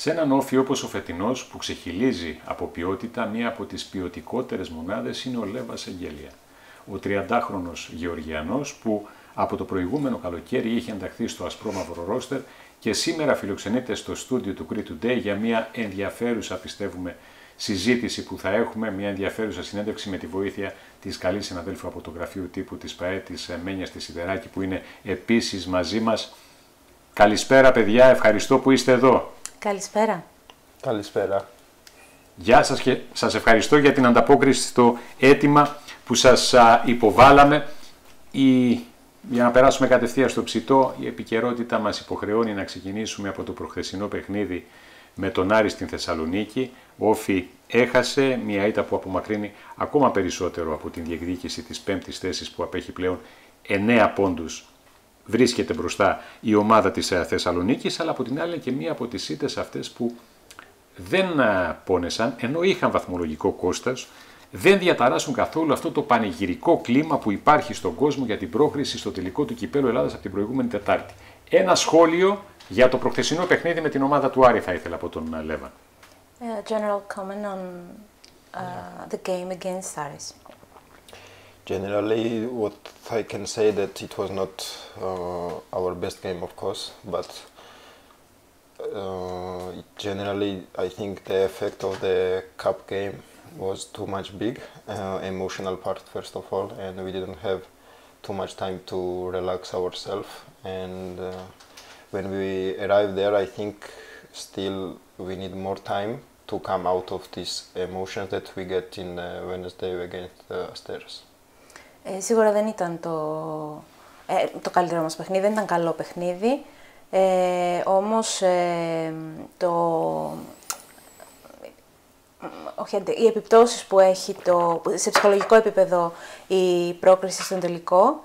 Σε έναν όφη όπως ο φετινός που ξεχυλίζει από ποιότητα, μία από τις ποιοτικότερες μονάδες είναι ο Λέβαν Σενγκέλια. Ο 30χρονος Γεωργιανός που από το προηγούμενο καλοκαίρι είχε ενταχθεί στο ασπρόμαυρο ρόστερ και σήμερα φιλοξενείται στο στούντιο του Crete Today για μια ενδιαφέρουσα, πιστεύουμε, συζήτηση που θα έχουμε, μια ενδιαφέρουσα συνέντευξη με τη βοήθεια της καλής συναδέλφου από το γραφείο τύπου της ΠΑΕ, της Μένιας της Σιδεράκη, που είναι επίσης μαζί μας. Καλησπέρα παιδιά, ευχαριστώ που είστε εδώ. Καλησπέρα. Καλησπέρα. Γεια σας και σας ευχαριστώ για την ανταπόκριση στο αίτημα που σας υποβάλαμε. Για να περάσουμε κατευθείαν στο ψητό, η επικαιρότητα μας υποχρεώνει να ξεκινήσουμε από το προχθεσινό παιχνίδι με τον Άρη στην Θεσσαλονίκη. Ο ΟΦΗ έχασε μια ήττα που απομακρύνει ακόμα περισσότερο από την διεκδίκηση της 5ης θέσης που απέχει πλέον 9 πόντους. Βρίσκεται μπροστά η ομάδα της Θεσσαλονίκης, αλλά από την άλλη και μία από τις ήττες αυτές που δεν πόνεσαν, ενώ είχαν βαθμολογικό κόστος, δεν διαταράσσουν καθόλου αυτό το πανηγυρικό κλίμα που υπάρχει στον κόσμο για την πρόκριση στο τελικό του Κυπέλλου Ελλάδας από την προηγούμενη Τετάρτη. Ένα σχόλιο για το προχθεσινό παιχνίδι με την ομάδα του Άρη θα ήθελα από τον Λέβαν. General comment on the game against Aris. Generally, what I can say that it was not our best game, of course, but generally I think the effect of the cup game was too much big, emotional part first of all, and we didn't have too much time to relax ourselves. And when we arrived there, I think still we need more time to come out of these emotions that we get in Wednesday against Asteras. Σίγουρα δεν ήταν το καλύτερο μας παιχνίδι, δεν ήταν καλό παιχνίδι, όμως οι επιπτώσεις που έχει σε ψυχολογικό επίπεδο η πρόκριση στον τελικό,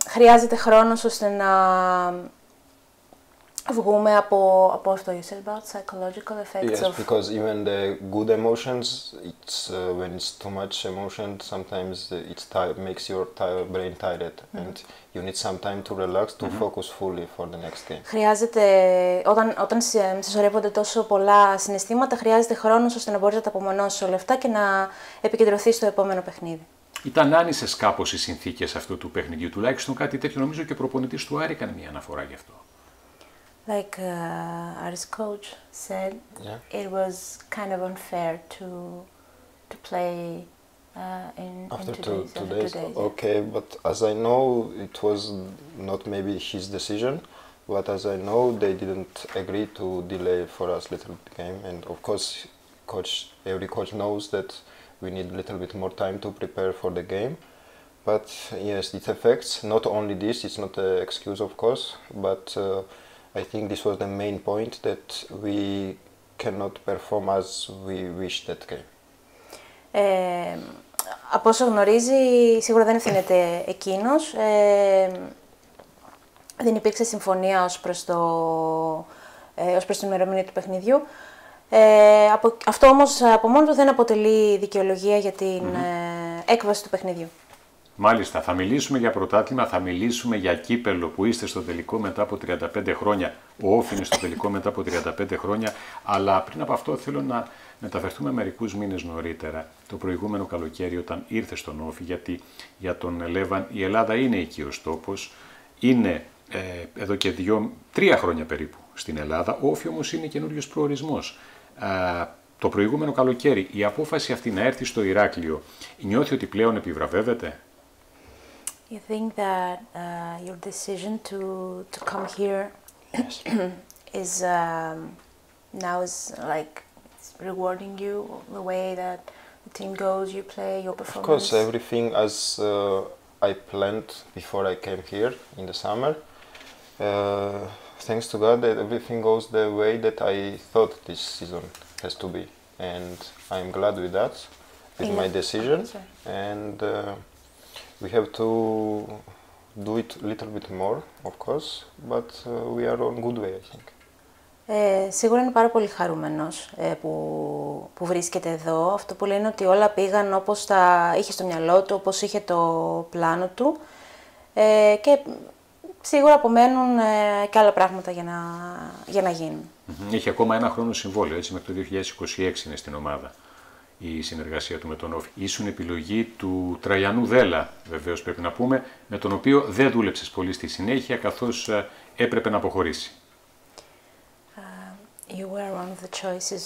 χρειάζεται χρόνος ώστε να βγούμε από αυτό. You said about psychological effects. Yes, because even the good emotions, it's when it's too much emotion, sometimes it makes your brain tired, and you need some time to relax to focus fully for the next game. Χρειάζεται, όταν συσσωρεύονται τόσο πολλά συναισθήματα, χρειάζεται χρόνος ώστε να μπορείς να τα απομονώσεις όλα αυτά και να επικεντρωθείς στο επόμενο παιχνίδι. Ήταν άνισες κάπως οι συνθήκες αυτού του παιχνιδιού, τουλάχιστον κάτι τέτοιο νομίζω και ο προπονητής του Άρη έκανε μια αναφορά γι' αυτό. Like our coach said, it was kind of unfair to play after two days. Okay, but as I know, it was not maybe his decision, but as I know, they didn't agree to delay for us little bit game, and of course, every coach knows that we need a little bit more time to prepare for the game. But yes, it affects not only this. It's not an excuse, of course, but. I think this was the main point that we cannot perform as we wish that game. Από όσο γνωρίζει, σίγουρα δεν ευθύνεται εκείνος. Δεν υπήρξε συμφωνία ως προς την ημερομηνία του παιχνιδιού. Αυτό όμως από μόνο του δεν αποτελεί δικαιολογία για την έκβαση του παιχνιδιού. Μάλιστα, θα μιλήσουμε για πρωτάθλημα, θα μιλήσουμε για κύπελλο που είστε στο τελικό μετά από 35 χρόνια. Ο ΟΦΗ είναι στο τελικό μετά από 35 χρόνια. Αλλά πριν από αυτό θέλω να μεταφερθούμε μερικούς μήνες νωρίτερα, το προηγούμενο καλοκαίρι, όταν ήρθε στον ΟΦΗ, γιατί για τον Λέβαν η Ελλάδα είναι οικείος τόπος. Είναι εδώ και 3 χρόνια περίπου στην Ελλάδα. Ο ΟΦΗ όμως είναι καινούριος προορισμός. Το προηγούμενο καλοκαίρι η απόφαση αυτή να έρθει στο Ηράκλειο, νιώθει ότι πλέον επιβραβεύεται? You think that your decision to come here is now is like it's rewarding you the way that the team goes, you play, your performance? Of course, everything as I planned before I came here in the summer. Thanks to God that everything goes the way that I thought this season has to be, and I'm glad with that, with my decision, and we have to do it a little bit more, of course, but we are on good way, I think. Σίγουρα είναι πάρα πολύ χαρούμενος που βρίσκεται εδώ. Αυτό που λένε ότι όλα πήγαν όπως τα είχε στο μυαλό του, όπως είχε το πλάνο του. Και σίγουρα απομένουν και άλλα πράγματα για να γίνουν. Έχει ακόμα ένα χρόνο συμβόλαιο, έτσι, μέχρι το 2026 είναι στην ομάδα η συνεργασία του με τον ΟΦΗ. Ήσουν επιλογή του Τραγιανού Δέλα, βεβαίως πρέπει να πούμε, με τον οποίο δεν δούλεψες πολύ στη συνέχεια, καθώς έπρεπε να αποχωρήσει. You were one of the choices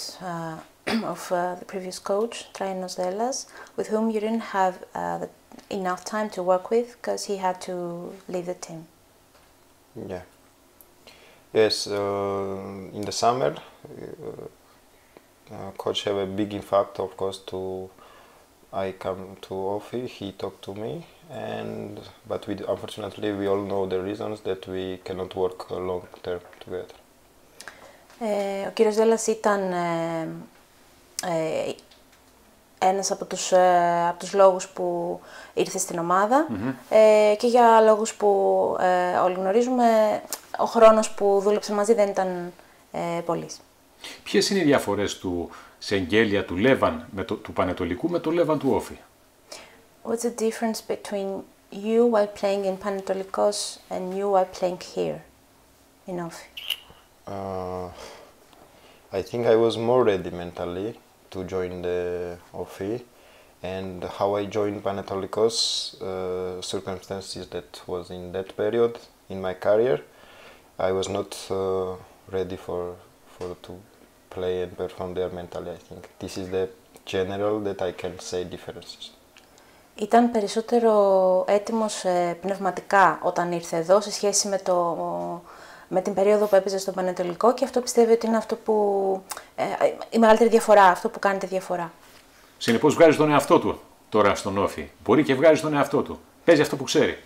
of the previous coach, Traianos Delas, with whom you didn't have enough time to work with because he had to leave the team. Yeah. Yes, in the summer, coach have a big impact, of course, I come to ΟΦΗ, he talked to me, but unfortunately we all know the reasons that we cannot work long term together. Ο κύριος Δέλλας ήταν ένας από τους λόγους που ήρθε στην ομάδα και για λόγους που όλοι γνωρίζουμε, ο χρόνος που δούλεψε μαζί δεν ήταν πολύς. Ποιες είναι οι διαφορές του Σενγκέλια, του Λέβαν, του Πανετολικού με το Λέβαν του ΟΦΗ? What's the difference between you while playing in Panetolikos and you while playing here in ΟΦΗ? I think I was more ready mentally to join the ΟΦΗ, and how I joined Panetolikos, circumstances that was in that period in my career, I was not ready for to play and perform there mentally. I think this is the general that I can say differences. Ήταν περισσότερο έτοιμος πνευματικά όταν ήρθε εδώ σε σχέση με την περίοδο που έπαιζε στο Πανετολικό και αυτό πιστεύει ότι είναι αυτό που, η μεγαλύτερη διαφορά, αυτό που κάνει τη διαφορά. Συνεπώς βγάζει τον εαυτό του τώρα στον ΟΦΗ. Μπορεί και βγάζει τον εαυτό του. Παίζει αυτό που ξέρει.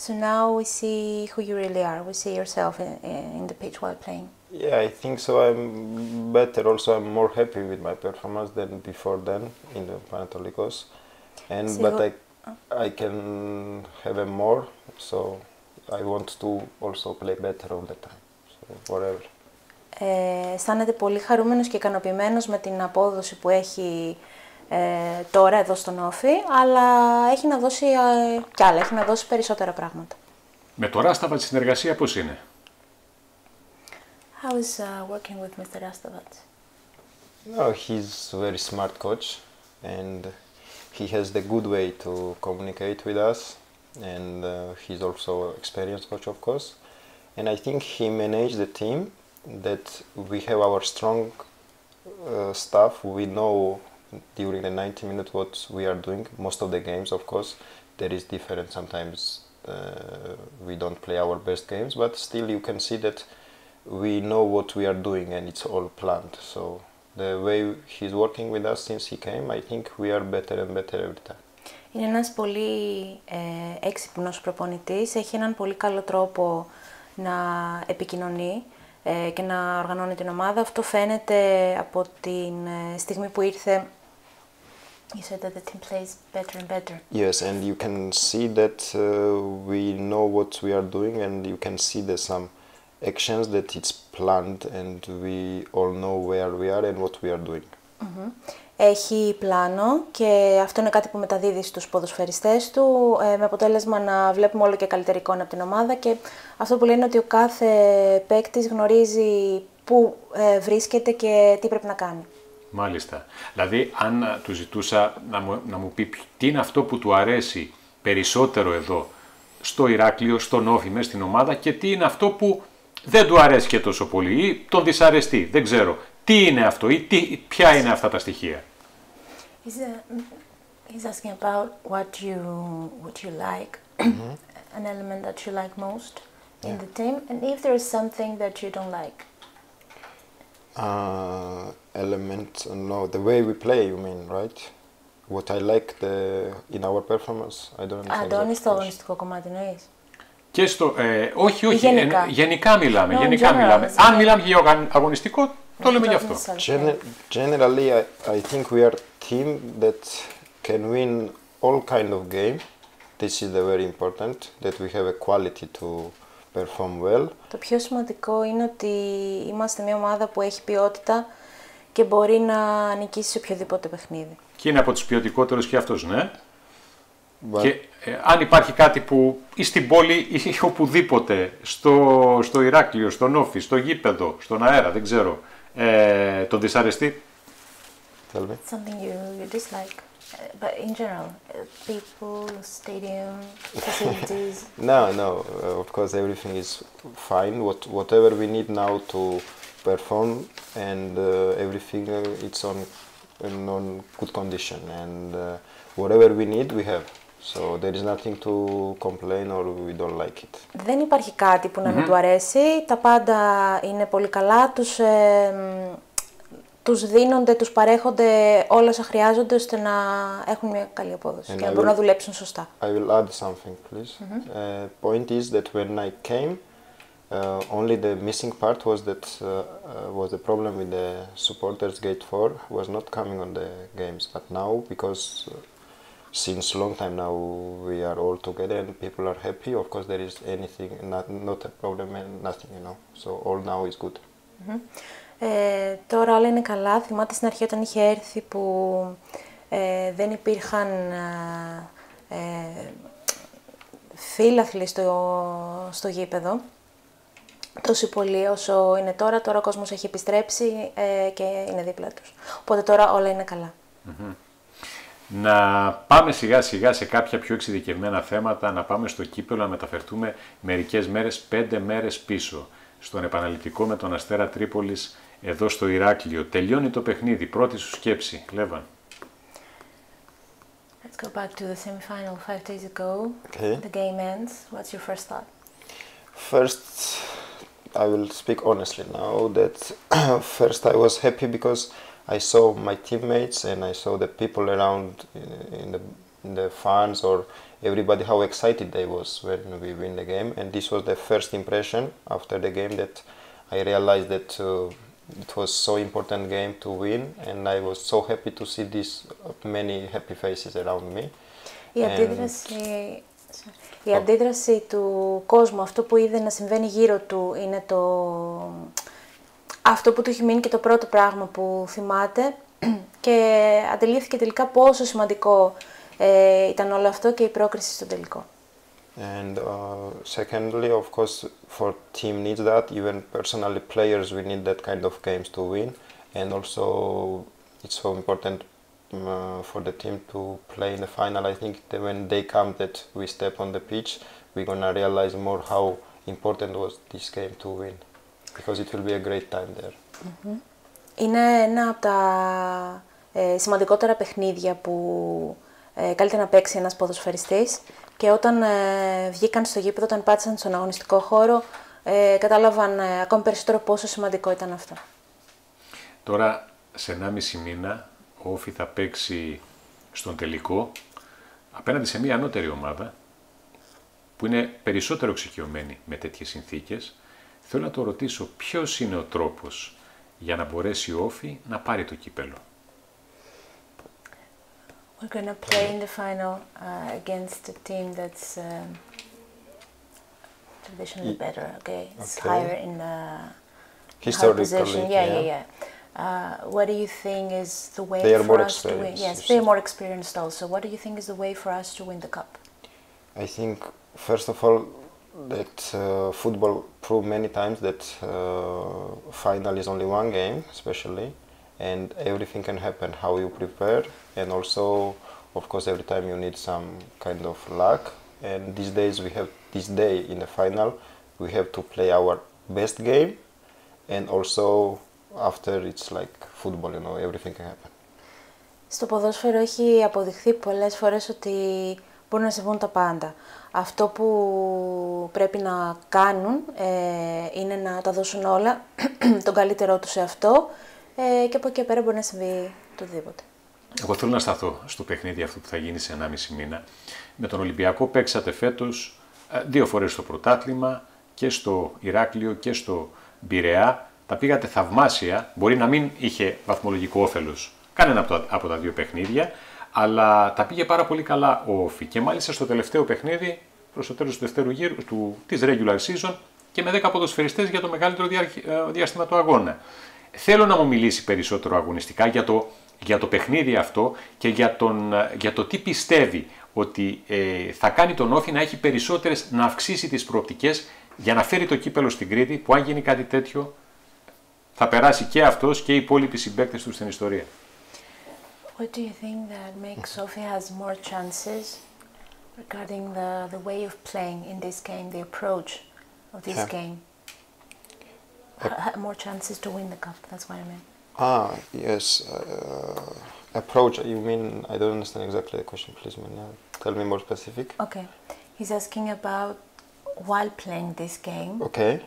So now we see who you really are. We see yourself in the pitch while playing. Yeah, I think so. I'm better. Also, I'm more happy with my performance than before then in the Panetolikos. But I can have a more. So I want to also play better all the time. So whatever. Αισθάνεται πολύ χαρούμενος και ικανοποιημένος με την απόδοση που έχει τώρα εδώ στον ΟΦΗ, αλλά έχει να δώσει κι άλλα, έχει να δώσει περισσότερα πράγματα. Με το Ράσταβα τη συνεργασία πώς είναι? How is working with Mr. Rastavats? No, he's a very smart coach, and he has the good way to communicate with us, and he's also experienced coach, of course. And I think he managed the team that we have our strong stuff. We know during the 90 minutes what we are doing. Most of the games, of course, there is different. Sometimes we don't play our best games, but still you can see that we know what we are doing and it's all planned. So the way he's working with us since he came, I think we are better and better every time. Είναι ένας πολύ έξυπνος προπονητής, έχει έναν πολύ καλό τρόπο να επικοινωνεί και να οργανώνει την ομάδα. Αυτό φαίνεται από την στιγμή που ήρθε. You said that the team plays better and better. Yes, and you can see that we know what we are doing, and you can see there's some actions that it's planned, and we all know where we are and what we are doing. Έχει πλάνο και αυτό είναι κάτι που μεταδίδει στους ποδοσφαιριστές του, με αποτέλεσμα να βλέπουμε όλο και καλύτερη εικόνα από την ομάδα και αυτό που λέει είναι ότι ο κάθε παίκτης γνωρίζει πού βρίσκεται και τι πρέπει να κάνει. Μάλιστα. Δηλαδή, αν του ζητούσα να μου πει τι είναι αυτό που του αρέσει περισσότερο εδώ, στο Ηράκλειο, στον ΟΦΗ, μέσα στην ομάδα και τι είναι αυτό που δεν του αρέσει και τόσο πολύ ή τον δυσαρεστεί, δεν ξέρω. Τι είναι αυτό ή ποια είναι αυτά τα στοιχεία. He's asking about what you like, an element that you like most in the team, and if there is something that you don't like. Element, no, the way we play, you mean, right? What I like in our performance, I don't understand. Αντώνη, στο αγωνιστικό κομμάτι εννοείς? Και στο, όχι, γενικά μιλάμε. Αν μιλάμε για αγωνιστικό, το λέμε γι' αυτό. Generally, I think we are a team that can win all kind of game. This is the very important, that we have a quality to perform well. Το πιο σημαντικό είναι ότι είμαστε μια ομάδα που έχει ποιότητα και μπορεί να νικήσει σε οποιοδήποτε παιχνίδι. Και είναι από τους ποιοτικότερους και αυτός, ναι. αν υπάρχει κάτι που ή στην πόλη ή οπουδήποτε, στο Ηράκλειο, στον Όφη, στο γήπεδο, στον αέρα, δεν ξέρω, τον δυσαρεστεί. Something you dislike, but in general, people, stadium, facilities. No, of course everything is fine. Whatever we need now to perform, and everything it's on good condition, and whatever we need we have. So there is nothing to complain or we don't like it. Δεν υπάρχει κάτι που να μην του αρέσει. Τα πάντα είναι πολύ καλά. Τους δίνονται, τους παρέχονται όλα όσα χρειάζονται ώστε να έχουν μια καλή απόδοση και να μπορούν να δουλέψουν σωστά. I will add something, please. Point is that when I came, only the missing part was that was the problem with the supporters gate 4 was not coming on the games. But now, because since long time now we are all together and people are happy, of course there is anything, not a problem and nothing, you know. So all now is good. Τώρα όλα είναι καλά. Θυμάται στην αρχή όταν είχε έρθει που δεν υπήρχαν φίλαθλοι στο γήπεδο τόσο πολύ όσο είναι τώρα. Τώρα ο κόσμος έχει επιστρέψει και είναι δίπλα τους. Οπότε τώρα όλα είναι καλά. Να πάμε σιγά σιγά σε κάποια πιο εξειδικευμένα θέματα, να πάμε στο Κύπελλο, να μεταφερθούμε μερικές μέρες, 5 μέρες πίσω, στον επαναληπτικό με τον Αστέρα Τρίπολης, εδώ στο Ηράκλειο. Τελειώνει το παιχνίδι. Πρώτη σου σκέψη, Λέβαν. Let's go back to the semi-final 5 days ago. Okay. The game ends. What's your first thought? First, I will speak honestly now that first I was happy because I saw my teammates and I saw the people around in the fans or everybody how excited they was when we win the game, and this was the first impression after the game that I realized that it was so important game to win, and I was so happy to see these many happy faces around me. Η αντίδραση του κόσμου, αυτό που είδε να συμβαίνει γύρω του, είναι αυτό που του έχει μείνει και το πρώτο πράγμα που θυμάται και αντιλήφθηκε τελικά πόσο σημαντικό ήταν όλο αυτό και η πρόκριση στον τελικό. And secondly, of course, for team needs that, even personally players, we need that kind of games to win, and also it's so important for the team to play in the final. I think that when they come that we step on the pitch, we're gonna realize more how important was this game to win, because it will be a great time there. Είναι ένα από τα σημαντικότερα παιχνίδια που καλείται να παίξει ένας ποδοσφαιριστής και όταν βγήκαν στο γήπεδο, όταν πάτησαν στον αγωνιστικό χώρο, κατάλαβαν ακόμη περισσότερο πόσο σημαντικό ήταν αυτό. Τώρα, σε 1,5 μήνα, ο ΟΦΗ θα παίξει στον τελικό απέναντι σε μια ανώτερη ομάδα που είναι περισσότερο εξοικειωμένη με τέτοιες συνθήκες. Θέλω να το ρωτήσω ποιος είναι ο τρόπος για να μπορέσει ο ΟΦΗ να πάρει το κύπελλο. We're going to play in the final against a team that's traditionally better, okay? It's higher in the historically. Yeah. What do you think is the way for us to win? Yes, they're more experienced also. What do you think is the way for us to win the cup? I think, first of all, that football proved many times that final is only one game, especially, and everything can happen how you prepare, and also, of course, every time you need some kind of luck. And these days we have this day in the final, we have to play our best game, and also after it's like football, you know, everything can happen. Στο ποδόσφαιρο έχει αποδειχθεί πολλές φορές ότι μπορούν να συμβούν τα πάντα. Αυτό που πρέπει να κάνουν είναι να τα δώσουν όλα, τον καλύτερό τους σε αυτό και από εκεί πέρα μπορεί να συμβεί το οτιδήποτε. Εγώ θέλω να σταθώ στο παιχνίδι αυτό που θα γίνει σε 1,5 μήνα. Με τον Ολυμπιακό παίξατε φέτος 2 φορές στο πρωτάθλημα και στο Ηράκλειο και στο Πειραιά. Τα πήγατε θαυμάσια, μπορεί να μην είχε βαθμολογικό όφελος κανένα από τα 2 παιχνίδια, αλλά τα πήγε πάρα πολύ καλά ο ΟΦΗ και μάλιστα στο τελευταίο παιχνίδι, προς το τέλος του δεύτερου γύρου της regular season και με 10 ποδοσφαιριστές για το μεγαλύτερο διάστημα του αγώνα. Θέλω να μου μιλήσει περισσότερο αγωνιστικά για το για το παιχνίδι αυτό και για το τι πιστεύει ότι θα κάνει τον ΟΦΗ να έχει περισσότερες, να αυξήσει τις προοπτικές για να φέρει το κύπελλο στην Κρήτη, που αν γίνει κάτι τέτοιο θα περάσει και αυτός και οι υπόλοιποι συμπαίκτες του στην ιστορία. What do you think that makes ΟΦΗ has more chances regarding the way of playing in this game, the approach of this game? More chances to win the cup, that's what I mean. Yes. Approach, you mean, I don't understand exactly the question, please, man. Tell me more specific. Okay. He's asking about while playing this game,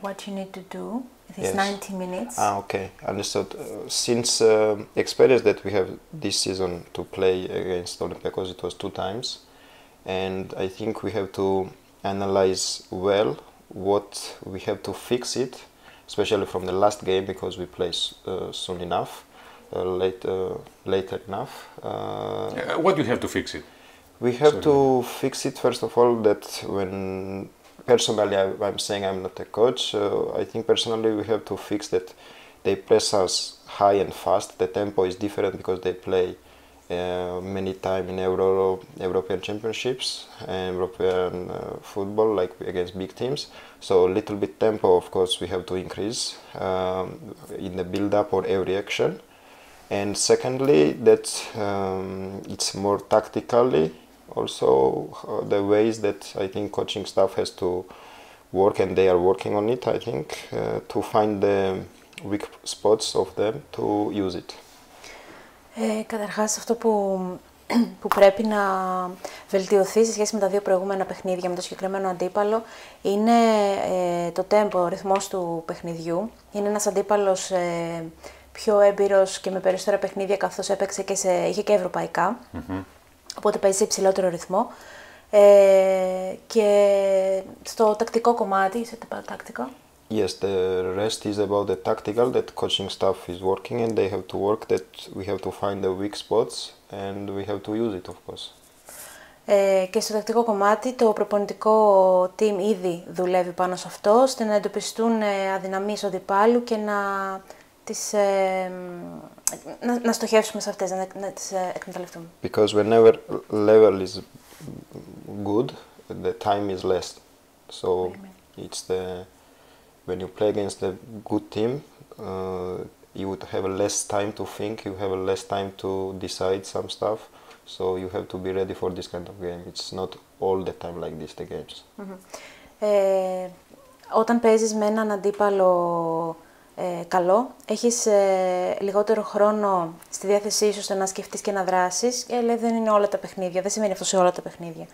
what you need to do. It's 90 minutes. Okay, understood. Since experience that we have this season to play against Olympiacos, it was 2 times. And I think we have to analyze well what we have to fix it, especially from the last game, because we play soon enough, later enough. What do you have to fix it? We have to fix it, first of all, that when personally I'm saying I'm not a coach, I think personally we have to fix that they press us high and fast. The tempo is different because they play many times in European championships and European football, like against big teams. So a little bit tempo, of course, we have to increase in the build-up or every action. And secondly, that it's more tactically also the ways that I think coaching staff has to work, and they are working on it, I think, to find the weak spots of them to use it. Καταρχάς, αυτό που πρέπει να βελτιωθεί σε σχέση με τα 2 προηγούμενα παιχνίδια με το συγκεκριμένο αντίπαλο είναι το tempo, ο ρυθμός του παιχνιδιού. Είναι ένας αντίπαλος πιο έμπειρος και με περισσότερα παιχνίδια, καθώς έπαιξε και είχε και ευρωπαϊκά. Οπότε παίζει σε υψηλότερο ρυθμό. Και στο τακτικό κομμάτι, is it about tactical? Yes, the rest is about the tactical that coaching staff is working, and they have to work that we have to find the weak spots and we have to use it, of course. Και στο τακτικό κομμάτι το προπονητικό team ήδη δουλεύει πάνω σε αυτό, ώστε να εντοπιστούν αδυναμίες αντιπάλου και να στοχεύσουμε σε αυτές, να τις εκμεταλλευτούμε. Because whenever level is good, the time is less. So it's when you play against a good team, you would have less time to think, you have less time to decide some stuff. So you have to be ready for this kind of game. It's not all the time like this, the games. Όταν παίζεις με έναν αντίπαλο καλό, έχεις λιγότερο χρόνο στη διάθεσή σου ώστε να σκεφτείς και να δράσεις, αλλά δεν είναι όλα τα παιχνίδια, δεν σημαίνει αυτό σε όλα τα παιχνίδια.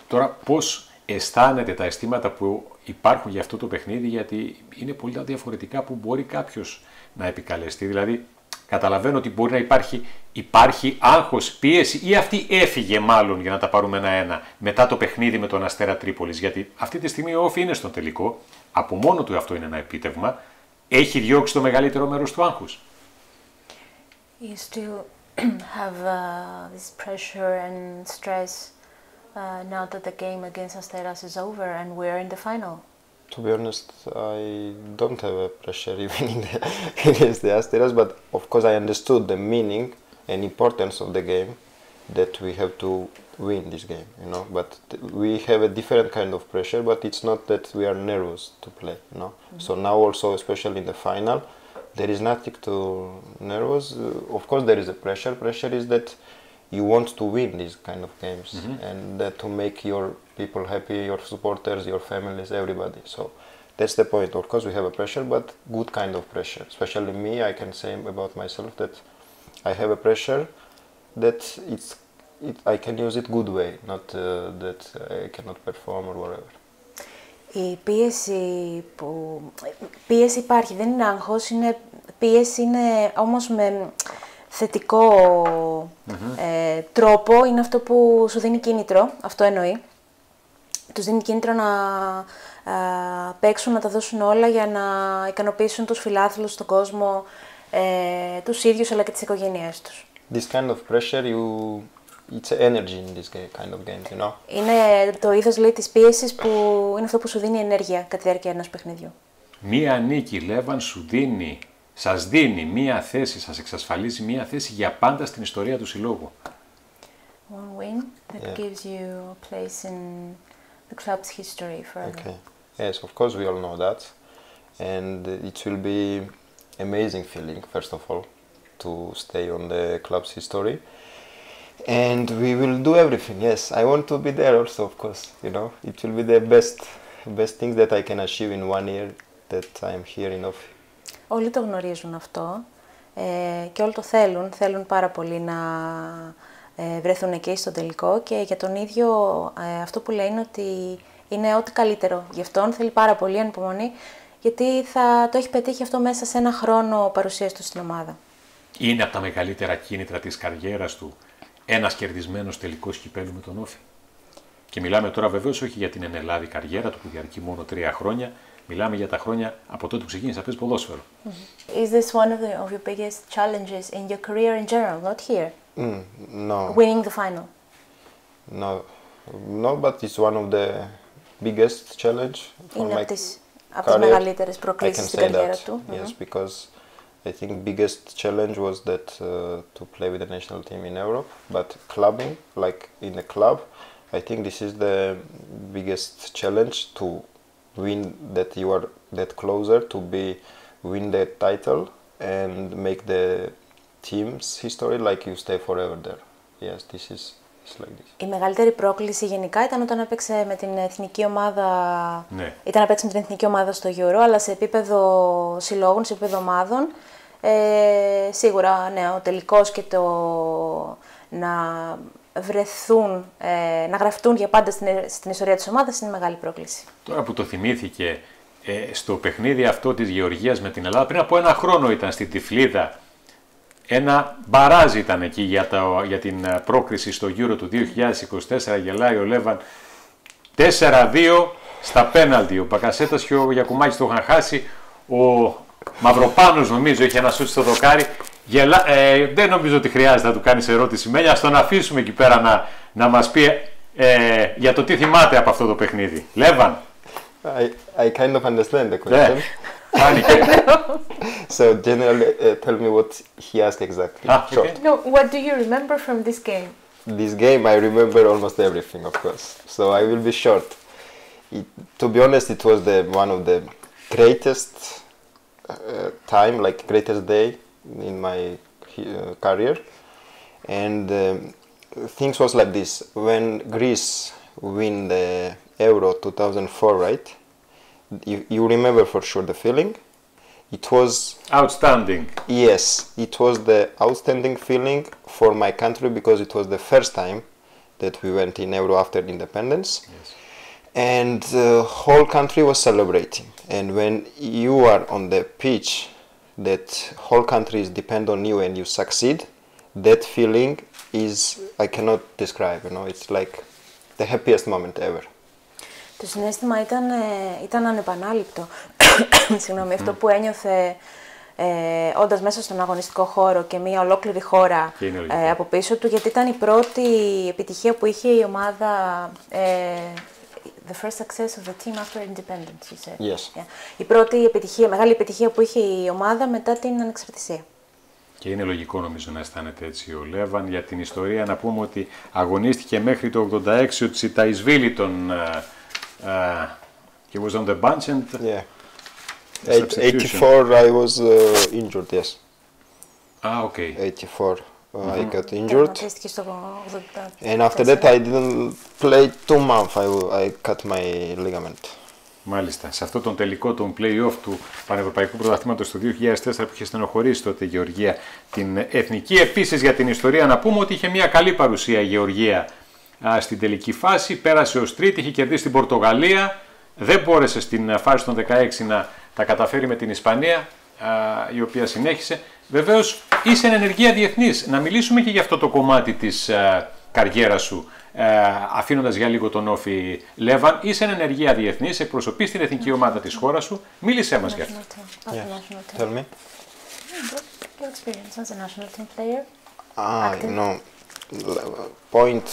Τώρα, πώς αισθάνεται τα αισθήματα που υπάρχουν για αυτό το παιχνίδι, γιατί είναι πολύ διαφορετικά που μπορεί κάποιος να επικαλεστεί. Δηλαδή, καταλαβαίνω ότι μπορεί να υπάρχει άγχος, πίεση, ή αυτή έφυγε μάλλον, για να τα πάρουμε ένα-ένα, μετά το παιχνίδι με τον Αστέρα Τρίπολης. Γιατί αυτή τη στιγμή ο ΟΦΗ είναι στον τελικό, από μόνο του αυτό είναι ένα επίτευγμα, έχει διώξει το μεγαλύτερο μέρος του άγχους. You still have this pressure and stress now that the game against Asteras is over and we're in the final. To be honest, I don't have a pressure even against the Asteras, but of course I understood the meaning and importance of the game, that we have to win this game, you know. But we have a different kind of pressure, but it's not that we are nervous to play, you know. So now also, especially in the final, there is nothing to nervous. Of course there is a pressure. Pressure is that you want to win these kind of games, and that to make your people happy, your supporters, your families, everybody. So that's the point. Of course we have a pressure, but good kind of pressure. Especially me, I can say about myself that I have a pressure that I can use it good way, not that I cannot perform or whatever. Η πίεση υπάρχει, δεν είναι άγχος, πίεση είναι όμως με θετικό τρόπο, είναι αυτό που σου δίνει κίνητρο, αυτό εννοεί. Τους δίνει κίνητρο να παίξουν, να τα δώσουν όλα για να ικανοποιήσουν τους φιλάθλους στον κόσμο, τους ίδιους αλλά και τις οικογένειές τους. This kind of pressure, it's energy in this kind of games, you know. Είναι το είδος, λέει, της πίεσης που είναι αυτό που σου δίνει ενέργεια κατά τη διάρκεια ενός παιχνιδιού. Μία νίκη, Λέβαν, σου δίνει σας δίνει μία θέση, σας εξασφαλίζει μία θέση για πάντα στην ιστορία του συλλόγου. One win that gives you a place in the club's history forever. Okay. Yes, of course we all know that, and it will be amazing feeling first of all to stay on the club's history, and we will do everything. Yes, I want to be there also, of course. You know, it will be the best thing that I can achieve in 1 year that I am here in ΟΦΗ. Όλοι το γνωρίζουν αυτό και όλοι το θέλουν πάρα πολύ να βρεθούν εκεί στο τελικό, και για τον ίδιο αυτό που λέει είναι ότι είναι ό,τι καλύτερο. Γι' αυτόν θέλει πάρα πολύ ανυπομονή, γιατί θα το έχει πετύχει αυτό μέσα σε 1 χρόνο παρουσίας του στην ομάδα. Είναι από τα μεγαλύτερα κίνητρα της καριέρας του ένας κερδισμένος τελικός Κυπέλλου με τον ΟΦΗ. Και μιλάμε τώρα βεβαίως όχι για την ενελάδη καριέρα του που διαρκεί μόνο 3 χρόνια, μιλάμε για τα χρόνια από τότε που ξεκίνησε να παίζει ποδόσφαιρο. Is this one of your biggest challenges in your career in general, not here? No. Winning the final. No, but it's one of the biggest challenge for Είναι my από τις μεγαλύτερες προκλήσεις στην καριέρα του. Yes, because I think biggest challenge was that to play with the national team in Europe, but clubbing, like in a club, I think this is the biggest challenge to win, that you are that closer to win the title and make the team's history like you stay forever there. Yes, this is like this. Η μεγαλύτερη πρόκληση γενικά ήταν όταν έπαιξε με την εθνική ομάδα. Ναι. Ήταν να παίξει με την εθνική ομάδα στο Euro, αλλά σε επίπεδο συλλόγων, σε επίπεδο ομάδων. Σίγουρα, ναι, ο τελικός και το να βρεθούν, να γραφτούν για πάντα στην ιστορία της ομάδας είναι μεγάλη πρόκληση. Τώρα που το θυμήθηκε, στο παιχνίδι αυτό της Γεωργίας με την Ελλάδα, πριν από 1 χρόνο ήταν στη Τυφλίδα. Ένα μπαράζ ήταν εκεί για την πρόκριση στο Euro του 2024, γελάει ο Λέβαν 4-2 στα πέναλτι. Ο Πακασέτας και ο Γιακουμάκης το είχαν χάσει, ο Μαυροπάνος νομίζω είχε ένα σούτ στο δοκάρι. Δεν νομίζω ότι χρειάζεται να του κάνεις ερώτηση Μέλια, ας τον αφήσουμε εκεί πέρα να μας πει για το τι θυμάται από αυτό το παιχνίδι. Λέβαν. I kind of understand the question. So generally, tell me what he asked exactly. Okay. No, what do you remember from this game? This game, I remember almost everything, of course. So I will be short. To be honest, it was one of the greatest time, like greatest day in my career. And things was like this. When Greece win the Euro 2004, right? You remember for sure the feeling. It was outstanding. Yes, it was the outstanding feeling for my country because it was the first time that we went in Euro after independence. Yes. And the whole country was celebrating. And when you are on the pitch, that whole country is depend on you and you succeed, that feeling is, I cannot describe, you know, it's like the happiest moment ever. Το συναίσθημα ήταν ανεπανάληπτο. Συγγνώμη, αυτό που ένιωθε όντας μέσα στον αγωνιστικό χώρο και μια ολόκληρη χώρα από πίσω του, γιατί ήταν η πρώτη επιτυχία που είχε η ομάδα, the first success of the team after independence, you said. Yes. Yeah. Η πρώτη επιτυχία, μεγάλη επιτυχία που είχε η ομάδα μετά την ανεξαρτησία. Και είναι λογικό νομίζω να αισθάνεται έτσι ο Λέβαν. Για την ιστορία να πούμε ότι αγωνίστηκε μέχρι το 86, ο Τσιταϊσβίλη τον he was on the bench and... Yeah. 84 I was injured, yes. Okay. 84 I got injured. And after that I didn't play 2 months, I cut my ligament. Μάλιστα. Σε αυτό τον τελικό, τον play-off του Πανευρωπαϊκού Πρωταθλήματος το 2004 που είχε στενοχωρήσει τότε η Γεωργία την εθνική. Επίσης για την ιστορία να πούμε ότι είχε μια καλή παρουσία η Γεωργία στην τελική φάση. Πέρασε ως τρίτη, είχε κερδίσει την Πορτογαλία. Δεν μπόρεσε στην φάση των 16 να τα καταφέρει με την Ισπανία, η οποία συνέχισε. Βεβαίως είσαι ενεργεία διεθνής. Να μιλήσουμε και για αυτό το κομμάτι της καριέρας σου. Αφήνοντας για λίγο τον ΟΦΗ Λέβαν, είσαι ενεργεία διεθνής, εκπροσωπείς την εθνική ομάδα της χώρας σου. Μίλησέ μας για αυτό. Yeah. Tell me. Your experience as a national team player? No. Point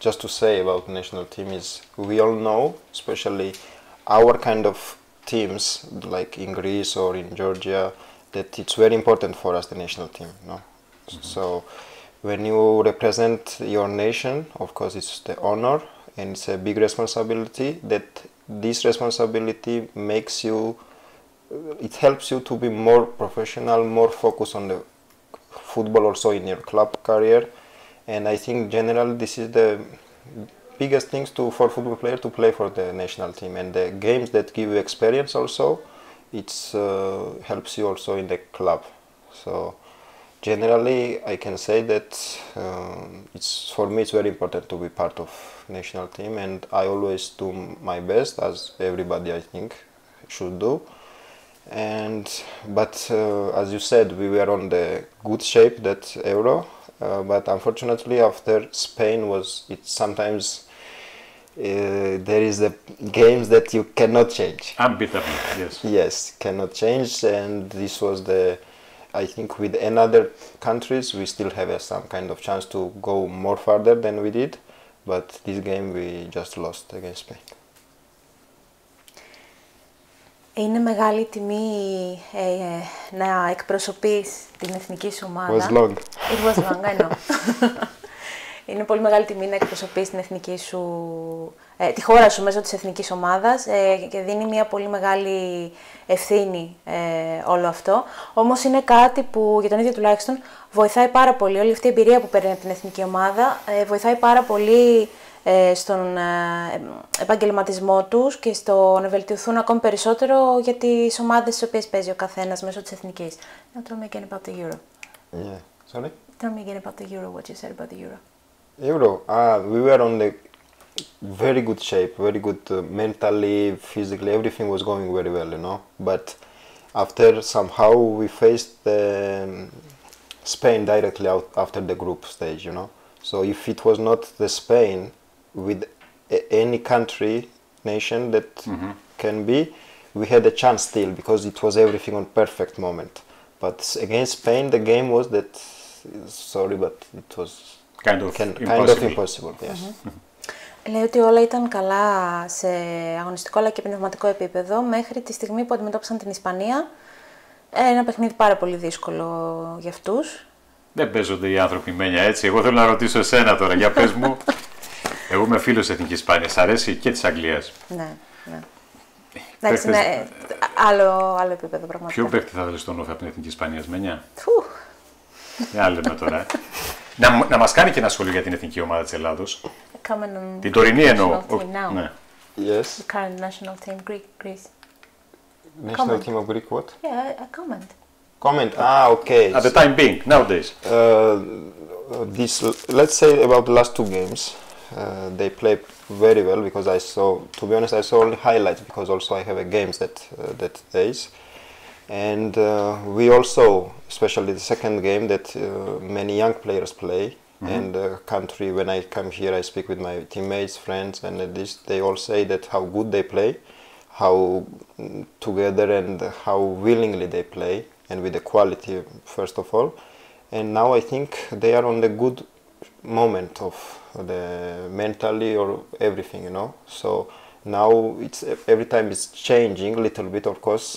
just to say about the national team is we all know, especially our kind of teams, like in Greece or in Georgia, that it's very important for us, the national team. No? So when you represent your nation, of course it's the honor and it's a big responsibility. That this responsibility makes you, it helps you to be more professional, more focused on the football also in your club career. And I think generally this is the biggest things for football player to play for the national team, and the games that give you experience also, it's helps you also in the club. So generally I can say that it's, for me it's very important to be part of national team, and I always do my best, as everybody I think should do. And but as you said, we were on the good shape that Euro, but unfortunately after Spain it's sometimes there is the games that you cannot change. Unbeatable, yes. Yes, cannot change, and this was I think with another countries we still have some kind of chance to go more further than we did, but this game we just lost against Spain. Είναι μεγάλη τιμή να εκπροσωπείς την εθνική σου ομάδα. It was long. It was long, I know. Είναι πολύ μεγάλη τιμή να εκπροσωπείς την εθνική σου, τη χώρα σου μέσω της εθνικής ομάδας και δίνει μια πολύ μεγάλη ευθύνη όλο αυτό. Όμως είναι κάτι που για τον ίδιο τουλάχιστον βοηθάει πάρα πολύ. Όλη αυτή η εμπειρία που παίρνει από την εθνική ομάδα βοηθάει πάρα πολύ στον επαγγελματισμό τους και στο να βελτιωθούν ακόμη περισσότερο για τις ομάδες στις οποίες παίζει ο καθένας μέσω της εθνικής. Now tell me again about the Euro. Yeah, sorry? Tell me again about the Euro, what you said about the Euro. Euro, we were on the very good shape, very good mentally, physically, everything was going very well, you know. But after somehow we faced Spain directly out after the group stage, you know. So if it was not the Spain with any country, nation that can be, we had a chance still because it was everything on perfect moment. But against Spain, the game was that, sorry, but it was kind of impossible. Yes. Λέει ότι όλα ήταν καλά σε αγωνιστικό αλλά και πνευματικό επίπεδο μέχρι τη στιγμή που αντιμετώπισαν την Ισπανία. Ένα παιχνίδι πάρα πολύ δύσκολο για αυτούς. Δεν παίζονται οι άνθρωποι μένια έτσι. Εγώ θέλω να ρωτήσω εσένα τώρα, για πες μου. Εγώ είμαι φίλος της Εθνικής Ισπανίας, αρέσει και της Αγγλίας. Ναι, ναι. Εντάξει, είναι άλλο επίπεδο πραγματικά. Ποιο παίκτη θα θέλεις στον ΟΦΗ από την Εθνική Ισπανία, μένια? Για λέμε τώρα. Να μας κάνει και ένα σχόλιο για την εθνική ομάδα της Ελλάδος. Την τωρινή εννοώ. Ναι. Yes. The current national team, Greece. National team of Greek what? Yeah, a comment. Comment, okay. At the time being, nowadays. Let's say about the last two games, they played very well because to be honest, I saw only highlights because also I have a games that days. And we also, especially the second game, that many young players play. And the country, when I come here, I speak with my teammates, friends, and they all say that how good they play, how together and how willingly they play, and with the quality first of all. And now I think they are on the good moment of the mentally or everything, you know. So now it's every time it's changing a little bit, of course.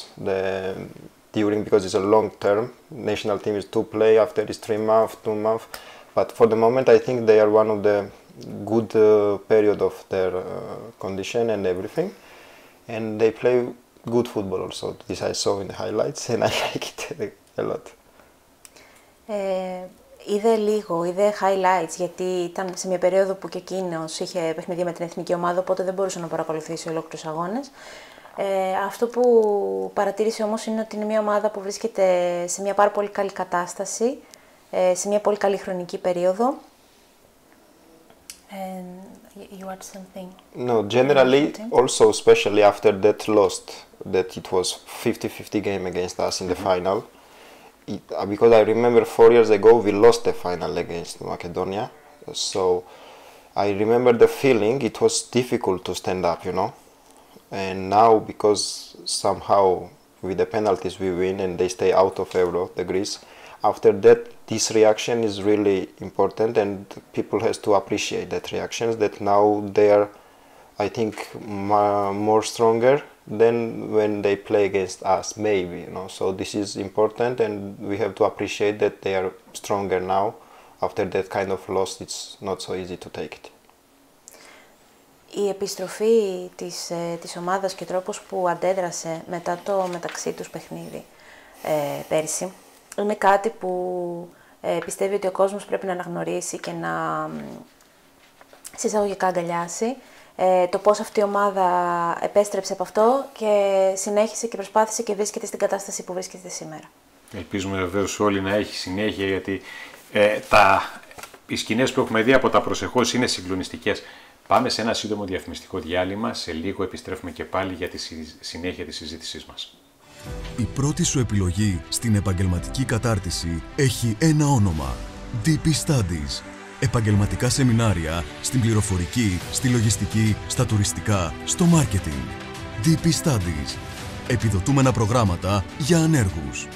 Because it's a long term, national team is to play after is 3 months, 2 months. But for the moment, I think they are one of the good period of their condition and everything, and they play good football also. This I saw in the highlights, and I like it a lot. Είδε highlights γιατί ήταν σε μια περίοδο που και εκείνος είχε παιχνίδια με την εθνική ομάδα, οπότε δεν μπορούσε να παρακολουθήσει ολόκληρους αγώνες. Αυτό που παρατήρησε όμως είναι ότι είναι μια ομάδα που βρίσκεται σε μια πάρα πολύ καλή κατάσταση, σε μια πολύ καλή χρονική περίοδο. You watch something? No, generally, also especially after that lost, that it was 50-50 game against us in the final. Because I remember 4 years ago we lost the final against Macedonia. So I remember the feeling it was difficult to stand up, you know. And now because somehow with the penalties we win and they stay out of Euro, the Greece. After that, this reaction is really important, and people has to appreciate that reactions. That now they are, I think, more stronger than when they play against us, maybe, you know. So this is important, and we have to appreciate that they are stronger now. After that kind of loss, it's not so easy to take it. Η επιστροφή της ομάδας και ο τρόπος που αντέδρασε μετά το μεταξύ τους παιχνίδι πέρσι είναι κάτι που πιστεύει ότι ο κόσμος πρέπει να αναγνωρίσει και να συσσαγωγικά αγκαλιάσει. Το πώς αυτή η ομάδα επέστρεψε από αυτό και συνέχισε και προσπάθησε και βρίσκεται στην κατάσταση που βρίσκεται σήμερα. Ελπίζουμε βεβαίως όλοι να έχει συνέχεια, γιατί οι σκηνές που έχουμε δει από τα προσεχώς είναι συγκλονιστικές. Πάμε σε ένα σύντομο διαφημιστικό διάλειμμα, σε λίγο επιστρέφουμε και πάλι για τη συνέχεια της συζήτησής μας. Η πρώτη σου επιλογή στην επαγγελματική κατάρτιση έχει ένα όνομα. DP Studies. Επαγγελματικά σεμινάρια στην πληροφορική, στη λογιστική, στα τουριστικά, στο μάρκετινγκ. DP Studies. Επιδοτούμενα προγράμματα για ανέργους.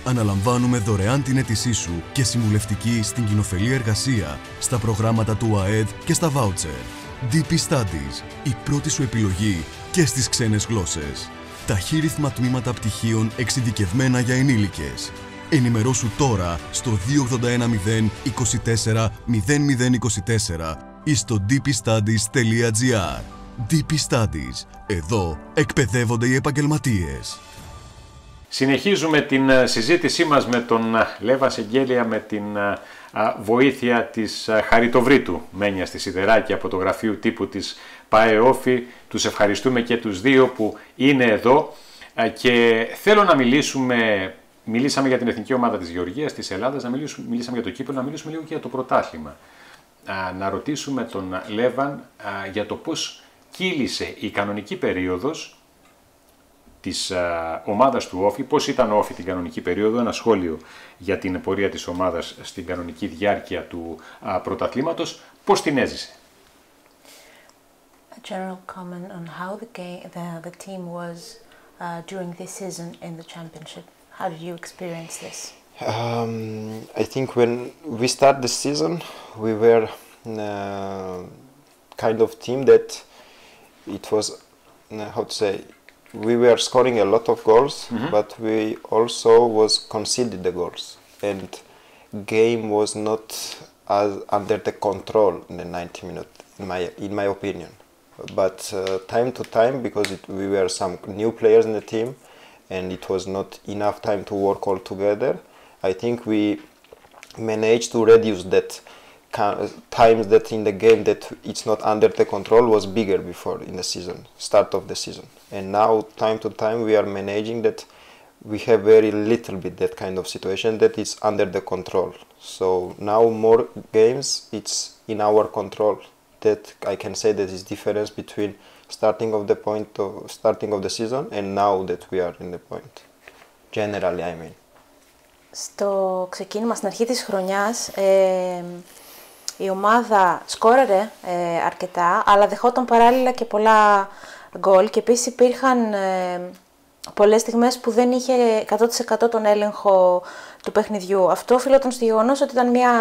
Αναλαμβάνουμε δωρεάν την αίτησή σου και συμβουλευτική στην κοινοφελή εργασία, στα προγράμματα του ΑΕΔ και στα βάουτσερ. DP Studies. Η πρώτη σου επιλογή και στις ξένες γλώσσες. Ταχύρυθμα τμήματα πτυχίων εξειδικευμένα για ενήλικες. Ενημερώσου τώρα στο 281 024 0024 ή στο dpstudies.gr. DP Studies. Εδώ εκπαιδεύονται οι επαγγελματίες. Συνεχίζουμε την συζήτησή μας με τον Λέβαν Σενγκέλια, με την βοήθεια της Χαριτοβρίτου Μένια στη Σιδεράκη από το γραφείο τύπου της ΠΑΕ ΟΦΗ. Τους ευχαριστούμε και τους δύο που είναι εδώ και θέλω να μιλήσαμε για την εθνική ομάδα της Γεωργίας, της Ελλάδας, μιλήσαμε για το Κυπέλλου, να μιλήσουμε λίγο και για το πρωτάθλημα. Να ρωτήσουμε τον Λέβαν για το πώς κύλησε η κανονική περίοδος της ομάδας του ΟΦΗ, πώς ήταν ο ΟΦΗ την κανονική περίοδο, ένα σχόλιο για την πορεία της ομάδας στην κανονική διάρκεια του πρωταθλήματος, πώς την έζησε. A general comment on how the team was during this season in the championship. How did you experience this? I think when we start the season, we were kind of team that it was, how to say, we were scoring a lot of goals, but we also was conceded the goals, and game was not as under the control in the 90 minutes, in my opinion. But time to time, because we were some new players in the team, and it was not enough time to work all together, I think we managed to reduce that times that in the game that it's not under the control was bigger before in the season, start of the season. And now time to time we are managing that we have very little bit that kind of situation that is under the control. So now more games it's in our control. That I can say that is difference between starting of the season and now that we are in the point. Generally, I mean. Στο ξεκίνημα, στην αρχή της χρονιάς, η ομάδα σκόραρε αρκετά, αλλά δεχόταν παράλληλα και πολλά γκολ και επίσης υπήρχαν πολλές στιγμές που δεν είχε 100% τον έλεγχο του παιχνιδιού. Αυτό οφείλονταν στο γεγονός ότι ήταν μια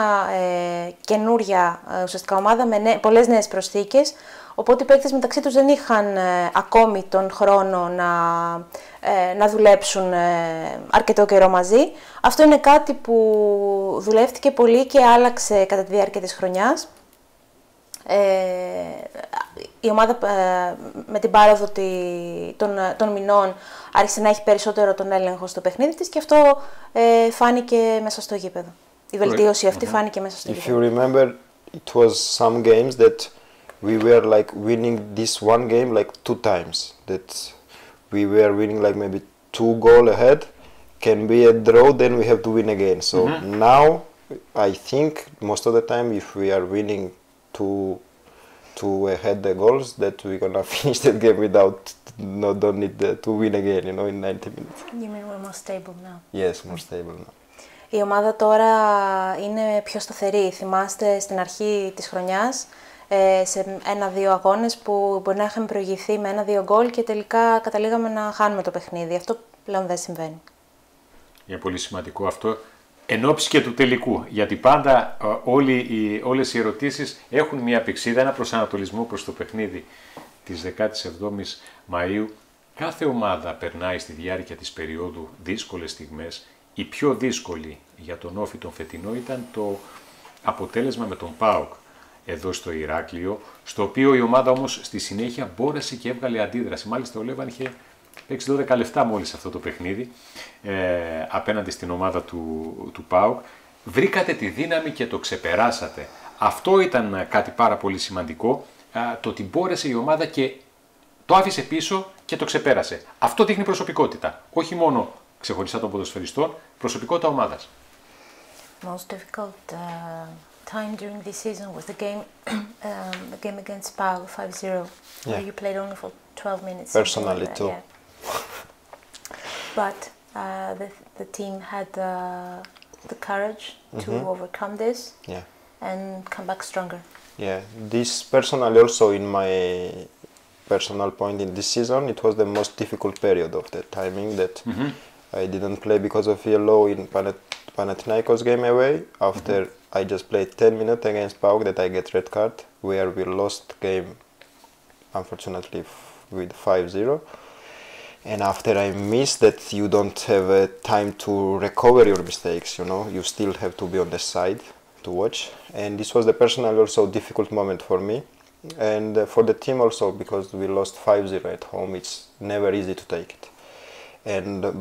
καινούρια ουσιαστικά ομάδα με πολλές νέες προσθήκες, οπότε οι παίκτες μεταξύ τους δεν είχαν ακόμη τον χρόνο να δουλέψουν αρκετό καιρό μαζί. Αυτό είναι κάτι που δουλεύτηκε πολύ και άλλαξε κατά τη διάρκεια της χρονιάς. Η ομάδα με την πάροδο των μηνών άρχισε να έχει περισσότερο τον έλεγχο στο παιχνίδι της και αυτό φάνηκε μέσα στο γήπεδο. Η βελτίωση αυτή φάνηκε μέσα στο γήπεδο. If you remember, it was some games that we were like winning this one game like 2 times. That we were winning like maybe 2 goals ahead, can be a draw, then we have to win again. So now I think most of the time if we are winning to ahead the goals, that we're gonna finish that game without don't need to win again, you know, in 90 minutes. You mean we're more stable now? Yes, more stable now. Η ομάδα τώρα είναι πιο σταθερή. Θυμάστε στην αρχή της χρονιάς σε 1-2 αγώνες που μπορεί να είχαμε προηγηθεί με 1-2 γκολ και τελικά καταλήγαμε να χάνουμε το παιχνίδι. Αυτό πλέον δεν συμβαίνει. Είναι πολύ σημαντικό αυτό. Εν ώψη και του τελικού, γιατί πάντα όλες οι ερωτήσεις έχουν μια πηξίδα, ένα προσανατολισμό προς το παιχνίδι της 17ης Μαΐου Κάθε ομάδα περνάει στη διάρκεια της περίοδου δύσκολες στιγμές. Η πιο δύσκολη για τον ΟΦΗ τον φετινό ήταν το αποτέλεσμα με τον ΠΑΟΚ εδώ στο Ηράκλειο, στο οποίο η ομάδα όμως στη συνέχεια μπόρεσε και έβγαλε αντίδραση. Μάλιστα ο Λέβαν είχε παίξει 12 λεπτά μόλις αυτό το παιχνίδι απέναντι στην ομάδα του ΠΑΟΚ. Βρήκατε τη δύναμη και το ξεπεράσατε. Αυτό ήταν κάτι πάρα πολύ σημαντικό, το ότι μπόρεσε η ομάδα και το άφησε πίσω και το ξεπέρασε. Αυτό δείχνει προσωπικότητα. Όχι μόνο ξεχωριστά των ποδοσφαιριστών, προσωπικότητα ομάδας. Most difficult time during this season was the game against PAOK 5-0, where you played only for 12 minutes. Personally too. Yeah. But the team had the courage to overcome this and come back stronger. Yeah, this personally also in my personal point in this season, it was the most difficult period of the timing that I didn't play because of yellow in Panathinaikos game away. After I just played 10 minutes against PAOK that I get red card, where we lost game unfortunately with 5-0. And after I missed that, you don't have time to recover your mistakes, you know, you still have to be on the side to watch. And this was the personally also difficult moment for me. And for the team also, because we lost 5-0 at home, it's never easy to take it.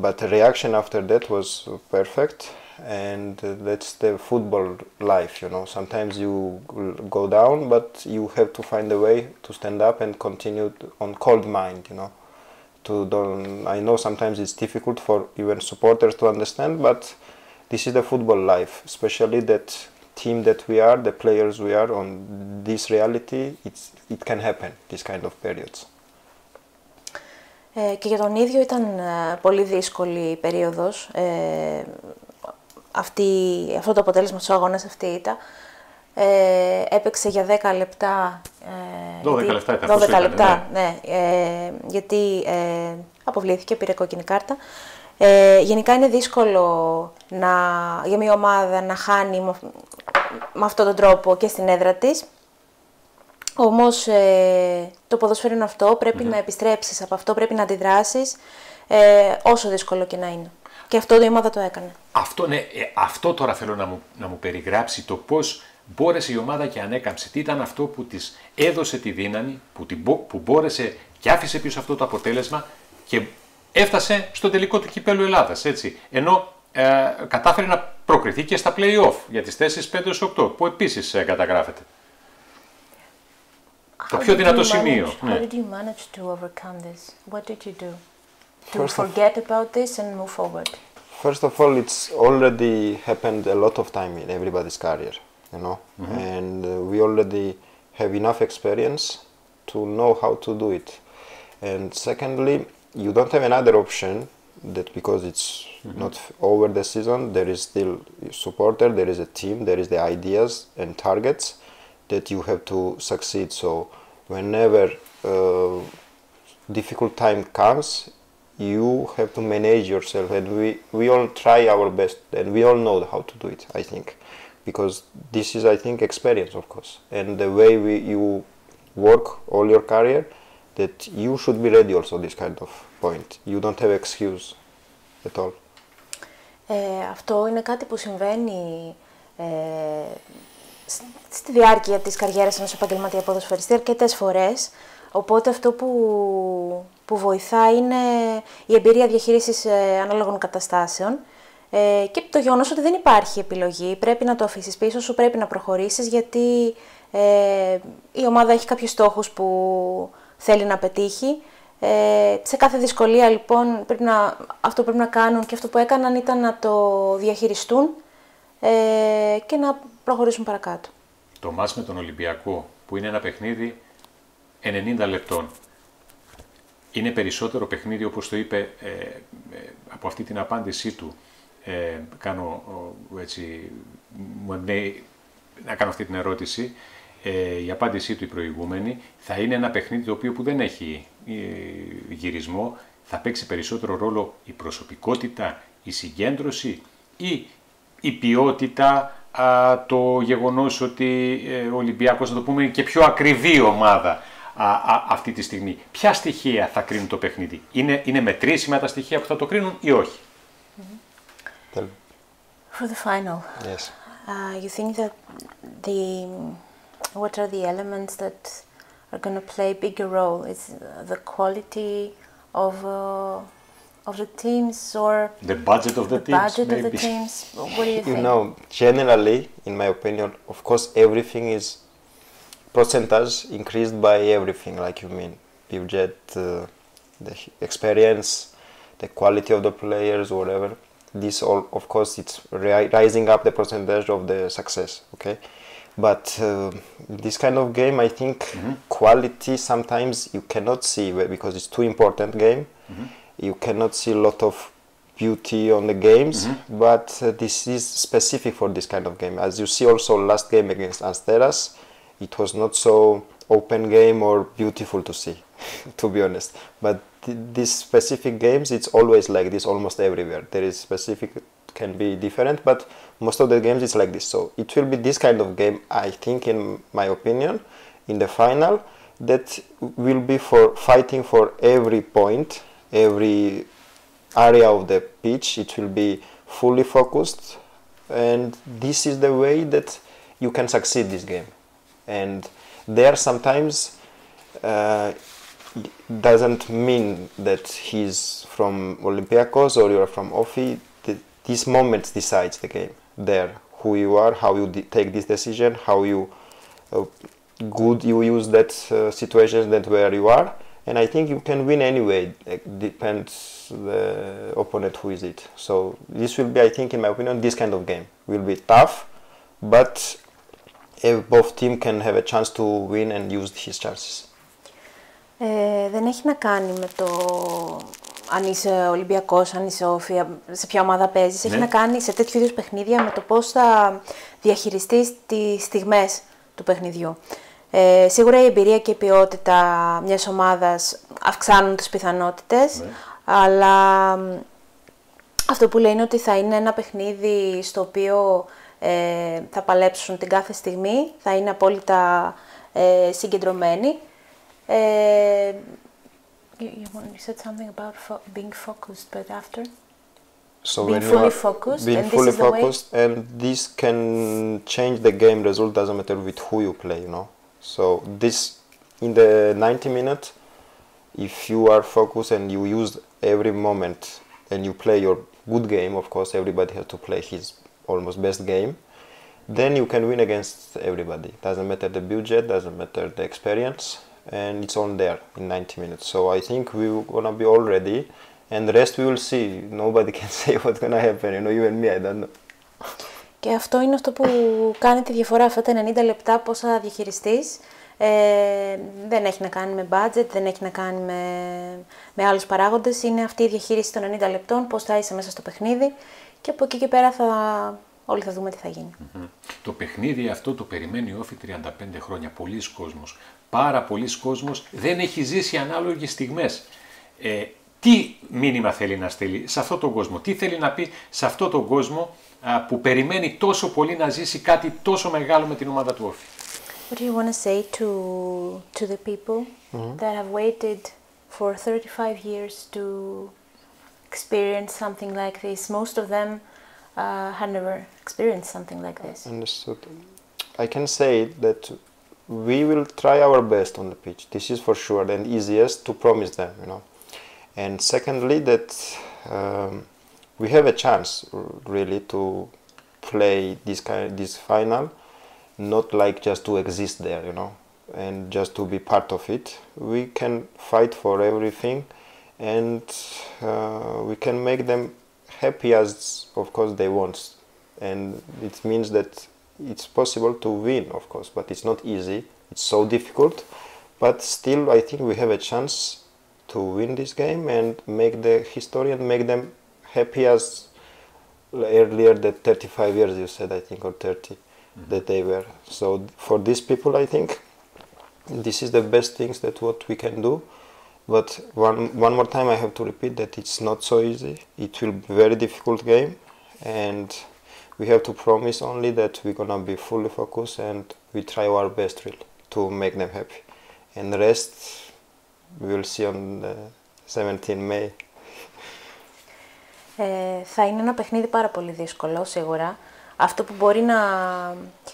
But the reaction after that was perfect, and that's the football life, you know. Sometimes you go down, but you have to find a way to stand up and continue on cold mind, you know. I know sometimes it's difficult for even supporters to understand, but this is the football life, especially that team that we are, the players we are on this reality, it can happen, this kind of periods. Και για τον ίδιο ήταν πολύ δύσκολη η περίοδος. Αυτό το αποτέλεσμα στους αγώνες αυτή ήταν. Έπαιξε για 10 λεπτά. 12 λεπτά ήταν. 12 λεπτά, ναι. Γιατί αποβλήθηκε, πήρε κόκκινη κάρτα. Γενικά είναι δύσκολο για μια ομάδα να χάνει με αυτόν τον τρόπο και στην έδρα της. Όμως το ποδόσφαιρο είναι αυτό, πρέπει να επιστρέψεις από αυτό, πρέπει να αντιδράσεις, όσο δύσκολο και να είναι. Και αυτό η ομάδα το έκανε. Αυτό τώρα θέλω να μου περιγράψει το πώς μπόρεσε η ομάδα και ανέκαμψε. Τι ήταν αυτό που της έδωσε τη δύναμη, που μπόρεσε και άφησε πίσω αυτό το αποτέλεσμα και έφτασε στο τελικό του Κυπέλλου Ελλάδας, έτσι. Ενώ κατάφερε να προκριθεί και στα play-off για τις θέσεις 5-8, που επίσης καταγράφεται. Το πιο δυνατό σημείο. How did you manage to overcome this? What did you do? To forget about this and move forward? First of all, it's already happened a lot of time in everybody's career, you know, and we already have enough experience to know how to do it. And secondly, you don't have another option that because it's not over the season, there is still supporter, there is a team, there is the ideas and targets that you have to succeed. So whenever difficult time comes, you have to manage yourself, and we all try our best, and we all know how to do it, I think, because this is, I think, experience, of course, and the way you work all your career, that you should be ready also this kind of point. You don't have excuse at all. Αυτό είναι κάτι που συμβαίνει στη διάρκεια της καριέρας ενός επαγγελματία ποδοσφαιριστή αρκετές φορές, οπότε αυτό που βοηθά είναι η εμπειρία διαχείρισης ανάλογων καταστάσεων και το γεγονός ότι δεν υπάρχει επιλογή, πρέπει να το αφήσεις πίσω σου, πρέπει να προχωρήσεις, γιατί η ομάδα έχει κάποιους στόχους που θέλει να πετύχει. Σε κάθε δυσκολία λοιπόν αυτό πρέπει να κάνουν, και αυτό που έκαναν ήταν να το διαχειριστούν και να προχωρήσουν παρακάτω. Το μάτς με τον Ολυμπιακό, που είναι ένα παιχνίδι 90 λεπτών, είναι περισσότερο παιχνίδι, όπως το είπε από αυτή την απάντησή του, να κάνω αυτή την ερώτηση, η απάντησή του η προηγούμενη, θα είναι ένα παιχνίδι το οποίο που δεν έχει γυρισμό, θα παίξει περισσότερο ρόλο η προσωπικότητα, η συγκέντρωση ή η ποιότητα, το γεγονός ότι ο Ολυμπιακός, να το πούμε, είναι και πιο ακριβή ομάδα αυτή τη στιγμή. Ποια στοιχεία θα κρίνουν το παιχνίδι? Είναι μετρήσιμα τα στοιχεία που θα το κρίνουν ή όχι? For the final, yes. You think that what are the elements that are going to play a bigger role? Is the quality of the teams or the budget of the teams? Budget of the teams. What do you think? You know, generally, in my opinion, of course, everything is percentage increased by everything. Like you mean, budget, the experience, the quality of the players, whatever. This all, of course, it's rising up the percentage of the success. Okay. But this kind of game, I think, quality sometimes you cannot see because it's too important game. You cannot see a lot of beauty on the games, but this is specific for this kind of game. As you see also last game against Asteras, it was not so open game or beautiful to see, to be honest. But these specific games, it's always like this almost everywhere. There is specific, can be different, but most of the games it's like this. So it will be this kind of game, I think, in my opinion, in the final, that will be for fighting for every point, every area of the pitch. It will be fully focused, and this is the way that you can succeed this game. And there sometimes doesn't mean that he's from Olympiacos or you're from ΟΦΗ. This moment decides the game. There, who you are, how you take this decision, how you good you use that situation that where you are. And I think you can win anyway. It depends the opponent who is it. So this will be, I think, in my opinion, this kind of game will be tough, but both team can have a chance to win and use his chances. Δεν έχει να κάνει με το αν είσαι Ολυμπιακός, αν είσαι ΟΦΗ, σε ποια ομάδα παίζεις. Έχει να κάνει σε τέτοιου είδους παιχνίδια με το πώς θα διαχειριστείς τις στιγμές του παιχνιδιού. Σίγουρα η εμπειρία και η ποιότητα μιας ομάδας αυξάνουν τις πιθανότητες, αλλά αυτό που λέει είναι ότι θα είναι ένα παιχνίδι στο οποίο θα παλέψουν την κάθε στιγμή, θα είναι απόλυτα συγκεντρωμένοι. You said something about being focused, but after? So being fully focused, being and fully this is the focused, and this can change the game result. Doesn't matter with who you play, you know. So this in the 90 minutes, if you are focused and you use every moment and you play your good game, of course, everybody has to play his almost best game. Then you can win against everybody. Doesn't matter the budget, doesn't matter the experience, and it's on there in 90 minutes. So I think we're gonna be all ready, and the rest we will see. Nobody can say what's gonna happen. You know, you and me, I don't know. Και αυτό είναι αυτό που κάνει τη διαφορά, αυτά τα 90 λεπτά πώς θα διαχειριστείς. Δεν έχει να κάνει με budget, δεν έχει να κάνει με άλλους παράγοντες. Είναι αυτή η διαχείριση των 90 λεπτών, πώς θα είσαι μέσα στο παιχνίδι και από εκεί και πέρα όλοι θα δούμε τι θα γίνει. Το παιχνίδι αυτό το περιμένει ο ΟΦΗ 35 χρόνια. Πολλοί κόσμος, πάρα πολλοί κόσμος δεν έχει ζήσει ανάλογες στιγμές. Τι μήνυμα θέλει να στείλει σε αυτόν τον κόσμο, τι θέλει να πει σε αυτόν τον κόσμο που περιμένει τόσο πολύ να ζήσει κάτι τόσο μεγάλο με την ομάδα του ΟΦΗ. What do you want to say to the people that have waited for 35 years to experience something like this? Most of them had never experienced something like this. Understood. I can say that we will try our best on the pitch. This is for sure and easiest to promise them, you know. And secondly, that we have a chance really to play this final, not like just to exist there, you know, and just to be part of it. We can fight for everything, and we can make them happy as, of course, they want. And it means that it's possible to win, of course, but it's not easy. It's so difficult, but still, I think we have a chance to win this game and make the history and make them happy as earlier that 35 years you said, I think, or 30, that they were. So for these people, I think this is the best things that what we can do. But one more time I have to repeat that it's not so easy. It will be a very difficult game, and we have to promise only that we're gonna be fully focused and we try our best really to make them happy. and rest we will see on the 17 May. Θα είναι ένα παιχνίδι πάρα πολύ δύσκολο, σίγουρα. Αυτό που μπορεί να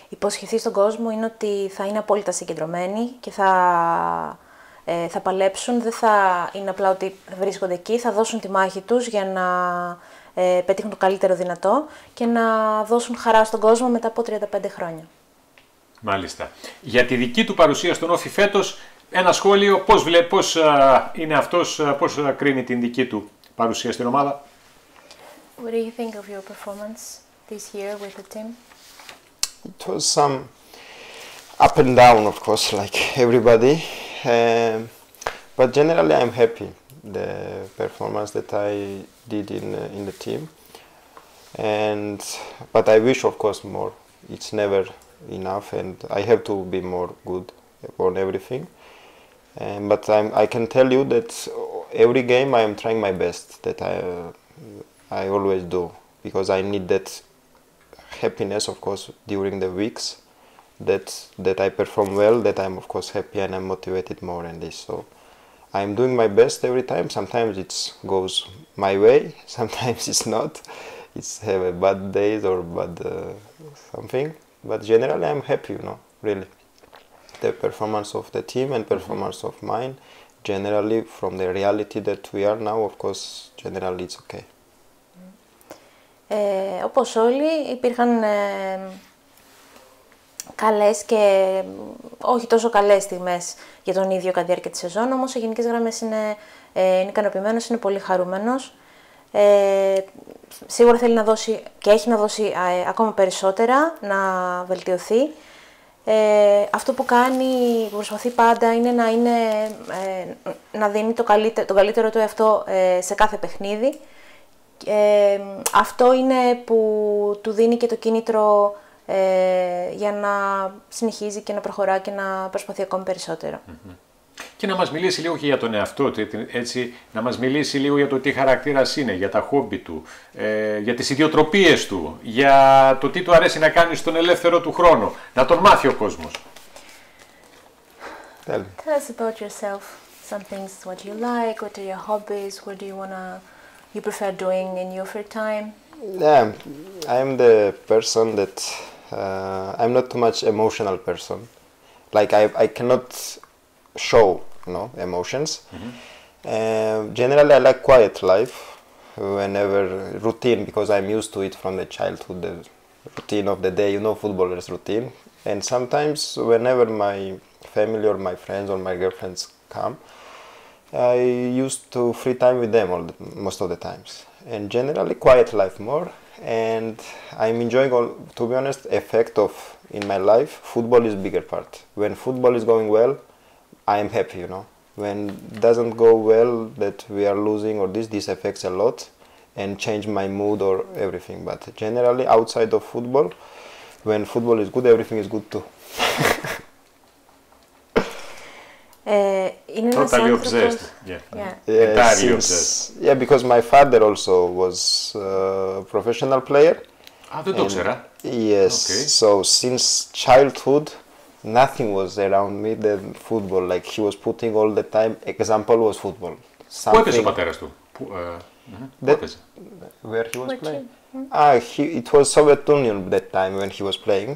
υποσχεθεί στον κόσμο είναι ότι θα είναι απόλυτα συγκεντρωμένοι και θα παλέψουν. Δεν θα είναι απλά ότι βρίσκονται εκεί, θα δώσουν τη μάχη τους για να πετύχουν το καλύτερο δυνατό και να δώσουν χαρά στον κόσμο μετά από 35 χρόνια. Μάλιστα. Για τη δική του παρουσία στον ΟΦΗ φέτος, ένα σχόλιο, πώς είναι αυτός, πώς κρίνει την δική του παρουσία στην ομάδα. What do you think of your performance this year with the team? It was some up and down, of course, like everybody. But generally, I'm happy the performance that I did in the team. But I wish, of course, more. It's never enough, and I have to be more good on everything. But I can tell you that every game I am trying my best. That I always do, because I need that happiness, of course, during the weeks, that I perform well, that I'm of course happy and I'm motivated more in this. So I'm doing my best every time. Sometimes it goes my way, sometimes it's not. It's have a bad days or bad something, but generally I'm happy, you know, really. The performance of the team and performance of mine, generally from the reality that we are now, of course, generally it's okay. Όπως όλοι, υπήρχαν καλές και όχι τόσο καλές στιγμές για τον ίδιο κατά τη διάρκεια της σεζόν, όμως σε γενικές γραμμές είναι ικανοποιημένος, είναι πολύ χαρούμενος. Σίγουρα θέλει να δώσει και έχει να δώσει ακόμα περισσότερα, να βελτιωθεί. Αυτό που κάνει, που προσπαθεί πάντα είναι να δίνει τον καλύτερο του εαυτό σε κάθε παιχνίδι. Αυτό είναι που του δίνει και το κίνητρο για να συνεχίζει και να προχωρά και να προσπαθεί ακόμη περισσότερο. Και να μας μιλήσει λίγο και για τον εαυτό του, έτσι, να μας μιλήσει λίγο για το τι χαρακτήρας είναι, για τα χόμπι του, για τις ιδιοτροπίες του, για το τι του αρέσει να κάνει στον ελεύθερο του χρόνο, να τον μάθει ο κόσμος. Tell us about yourself, some things, what you like, what are your hobbies, what do you prefer doing in your free time? Yeah, I'm the person that I'm not too much emotional person. Like I cannot show, you know, emotions. Generally, I like quiet life. Whenever routine, because I'm used to it from the childhood, the routine of the day, you know, footballers' routine. And sometimes, whenever my family or my friends or my girlfriends come, I used to free time with them most of the times. And generally, quiet life more. And I'm enjoying, to be honest, effect of in my life. Football is bigger part. When football is going well, I am happy, you know. When it doesn't go well, that we are losing or this affects a lot and change my mood or everything. But generally, outside of football, when football is good, everything is good too. Totally obsessed. Entirely obsessed. Yeah, because my father also was a professional player. Δεν το ξέρα. Yes. Okay. So since childhood, nothing was around me than football. Like he was putting all the time. Example was football. Πού έπαιζε ο πατέρας του? Where he was playing? It was Soviet Union that time when he was playing,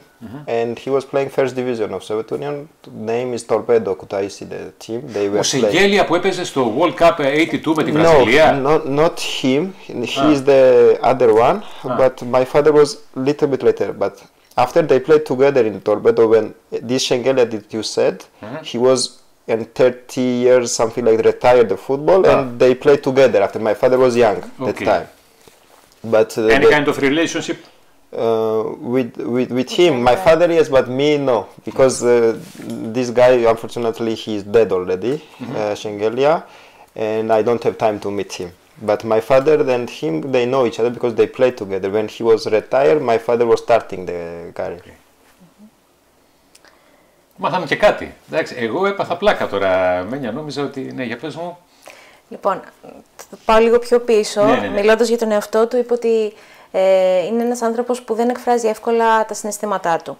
and he was playing first division of Soviet Union. The name is Torpedo Kutaisi, the team. They were ο Σενγκέλια που έπαιζε στο World Cup 82 με τη Βραζιλία. No, not him. He is the other one. But my father was little bit later. But after they played together in Torpedo, when this Shengelia that you said, he was in 30 years something like retired the football, and they played together after my father was young that time. But any kind of relationship with him, my father yes, but me no, because this guy unfortunately he is dead already, Shengelia, and I don't have time to meet him. But my father and him, they know each other because they played together. When he was retired, my father was starting the career. Μάθαμε και κάτι. Εντάξει, εγώ έπαθα πλάκα τώρα, Μένια, νόμιζα ότι ναι, για πες μου. Λοιπόν, θα πάω λίγο πιο πίσω, μιλώντας για τον εαυτό του, είπε ότι είναι ένας άνθρωπος που δεν εκφράζει εύκολα τα συναισθήματά του.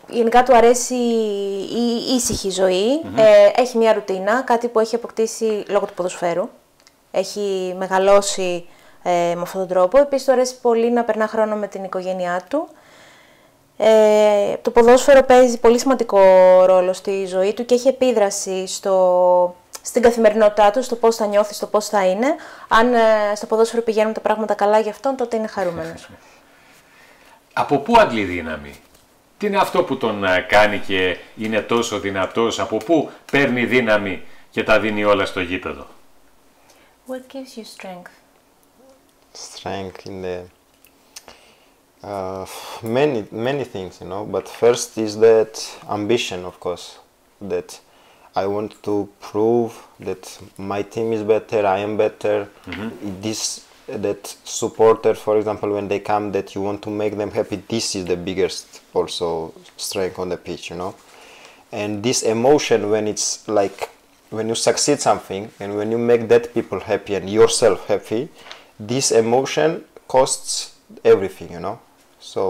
Γενικά του αρέσει η ήσυχη ζωή, έχει μια ρουτίνα, κάτι που έχει αποκτήσει λόγω του ποδοσφαίρου. Έχει μεγαλώσει με αυτόν τον τρόπο. Επίσης του αρέσει πολύ να περνά χρόνο με την οικογένειά του. Το ποδόσφαιρο παίζει πολύ σημαντικό ρόλο στη ζωή του και έχει επίδραση στην καθημερινότητά του, στο πώς θα νιώθει, στο πώς θα είναι. Αν στο ποδόσφαιρο πηγαίνουν τα πράγματα καλά για αυτόν, τότε είναι χαρούμενος. Από πού αντλεί δύναμη? Τι είναι αυτό που τον κάνει και είναι τόσο δυνατός? Από πού παίρνει δύναμη και τα δίνει όλα στο γήπεδο? What gives you strength? Strength in the many things, you know. But first is that ambition, of course. That I want to prove that my team is better, I am better. That supporter, for example, when they come, that you want to make them happy. This is the biggest also strength on the pitch, you know. And this emotion, when it's like when you succeed something and when you make that people happy and yourself happy, this emotion costs everything, you know. So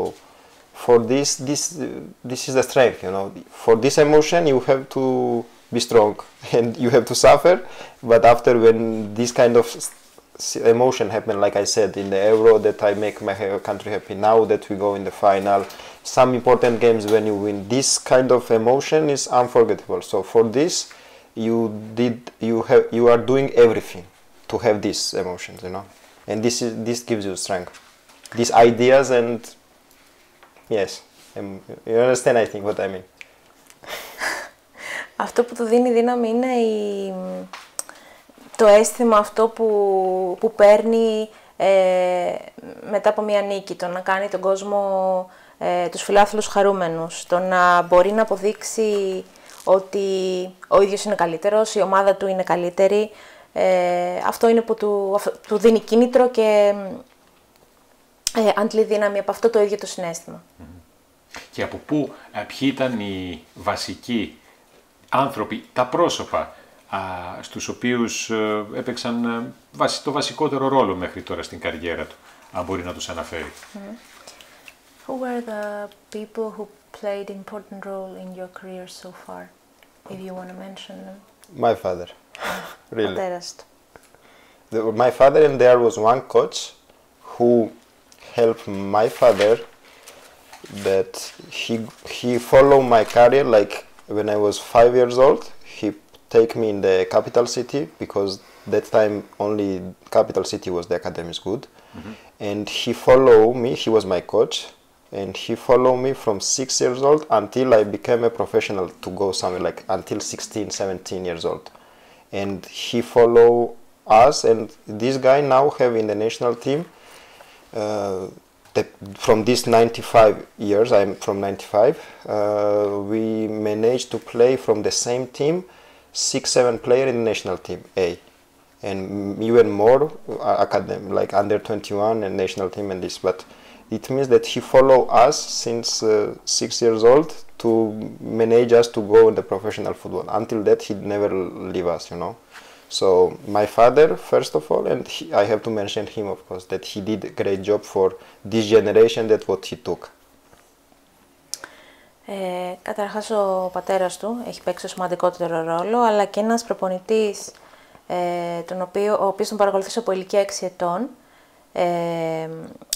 for this is the strength, you know. For this emotion you have to be strong and you have to suffer, but after, when this kind of emotion happen, like I said, in the Euro, that I make my country happy, now that we go in the final, some important games when you win, this kind of emotion is unforgettable. So for this you are doing everything to have these emotions, you know, and this gives you strength, these ideas, and yes, you understand, I think, what I mean. Αυτό που του δίνει δύναμη είναι το αίσθημα αυτό που παίρνει μετά από μια νίκη, το να κάνει τον κόσμο, τους φιλάθλους χαρούμενους, το να μπορεί να αποδείξει ότι ο ίδιος είναι καλύτερος, η ομάδα του είναι καλύτερη. Αυτό είναι που του δίνει κίνητρο και αντλεί δύναμη από αυτό το ίδιο το συναίσθημα. Και από πού, ποιοι ήταν οι βασικοί άνθρωποι, τα πρόσωπα στους οποίους έπαιξαν το βασικότερο ρόλο μέχρι τώρα στην καριέρα του, αν μπορεί να τους αναφέρει? Who were the people who played important role in your career so far, if you want to mention them? My father, really. Πατέρας του. My father, and there was one coach who helped my father, that he followed my career. Like when I was 5 years old, he take me in the capital city, because that time only capital city was the academy good. And he followed me, he was my coach, and he followed me from 6 years old until I became a professional to go somewhere, like until 16, 17 years old. And he followed us, and this guy now have in the national team, from these 95 years, I'm from 95, we managed to play from the same team, 6-7 players in the national team, A. And even more academy, like under 21 and national team and this. But it means that he followed us since 6 years old to manage us to go in the professional football. Until that, he never leave us, you know. So my father, first of all, and I have to mention him, of course, that he did a great job for this generation, that what he took. Καταρχάς ο πατέρας του έχει παίξει το σημαντικότερο ρόλο, αλλά και ένας προπονητής ο οποίος τον παρακολουθήσε από ηλικία 6 ετών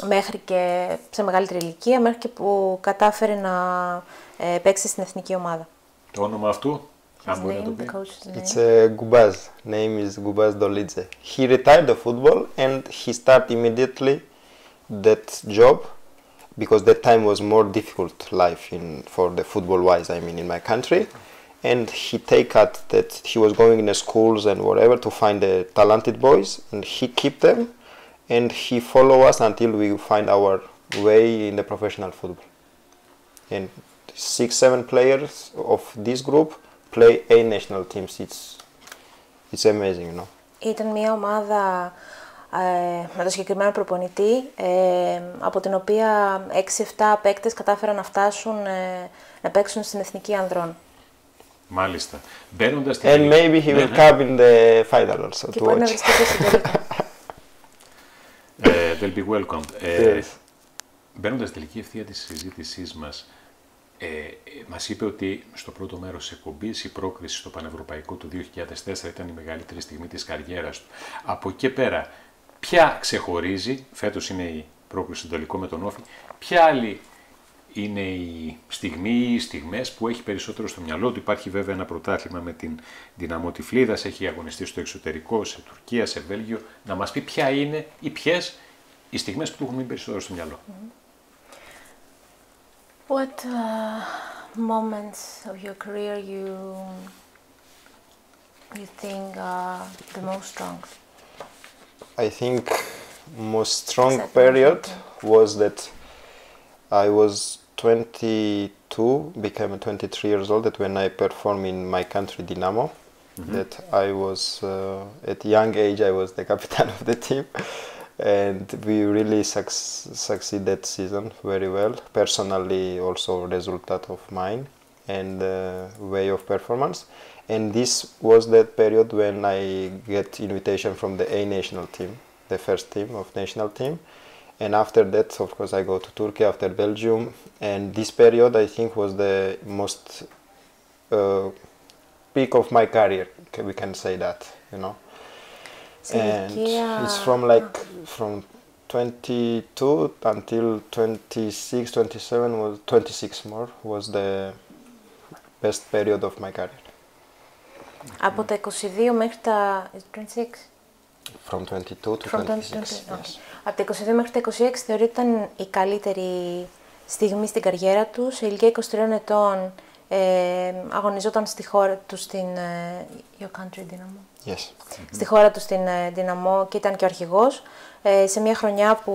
μέχρι και σε μεγαλύτερη ηλικία, μέχρι και που κατάφερε να παίξει στην εθνική ομάδα. Το όνομα αυτού, αν μπορεί να το πει? It's Gubaz. Name is Gubaz Dolidze. He retired the football and he started immediately that job, because that time was more difficult life for the football wise, I mean, in my country. And he take out that he was going in the schools and whatever to find the talented boys, and he keep them, and he follow us until we find our way in the professional football. And 6-7 players of this group play A national teams. It's amazing, you know. Ήταν μια ομάδα με το συγκεκριμένο προπονητή, από την οποία 6-7 παίκτες κατάφεραν να φτάσουν να παίξουν στην εθνική ανδρών. Μάλιστα. Μπαίνοντας στην... And maybe he will come in the final also Και to μπορεί να watch. βρίσκεται στην τελικό. They'll be welcomed. Yes. Μπαίνοντας στη τελική ευθεία της συζήτησής μας, Μας είπε ότι στο πρώτο μέρος της εκπομπής η πρόκριση στο Πανευρωπαϊκό του 2004 ήταν η μεγαλύτερη στιγμή της καριέρας του. Από εκεί πέρα, ποια ξεχωρίζει, φέτος είναι η πρόκριση στο τελικό με τον ΟΦΗ, ποια άλλη είναι η στιγμή ή οι στιγμές που έχει περισσότερο στο μυαλό του? Υπάρχει βέβαια ένα πρωτάθλημα με την Δυναμό Τυφλίδας, έχει αγωνιστεί στο εξωτερικό, σε Τουρκία, σε Βέλγιο. Να μας πει ποια είναι ή ποιες οι στιγμές που του έχουν μείνει περισσότερο στο μυαλό. What moments of your career you think are the most strong? I think most strong period was that I was 22, became 23 years old, that when I performed in my country Dinamo, that I was, at young age, I was the captain of the team, and we really succeeded that season very well. Personally, also result of mine and way of performance. And this was that period when I get invitation from the A national team, the first team of national team. And after that, of course, I go to Turkey, after Belgium. And this period, I think, was the most peak of my career. We can say that, you know. And it's from like from 22 until 26, 27 was 26 more was the best period of my career. Από τα 22 μέχρι τα 26. From 22 to 26. Yes. Από τα 22 μέχρι τα 26 θεωρείται ήταν η καλύτερη στιγμή στην καριέρα του. Σε ηλικία 23 ετών αγωνιζόταν στη χώρα του στην Your country, Dinamo. Yes. Στη χώρα του στην Dinamo και ήταν και ο αρχηγός. Σε μια χρονιά που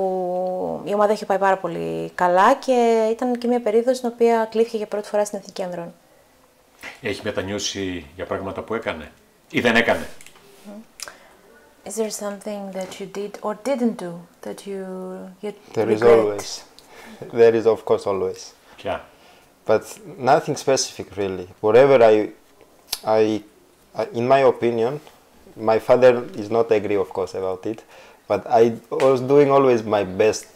η ομάδα είχε πάει πάρα πολύ καλά και ήταν και μια περίοδος στην οποία κλήθηκε για πρώτη φορά στην Εθνική Ανδρών. Έχει μετανιώσει για πράγματα που έκανε ή δεν έκανε? Is there something that you did or didn't do that you There regret? is always. There is, of course, always. Ποια? But nothing specific, really. Whatever in my opinion, my father is not agree, of course, about it. But I was doing always my best,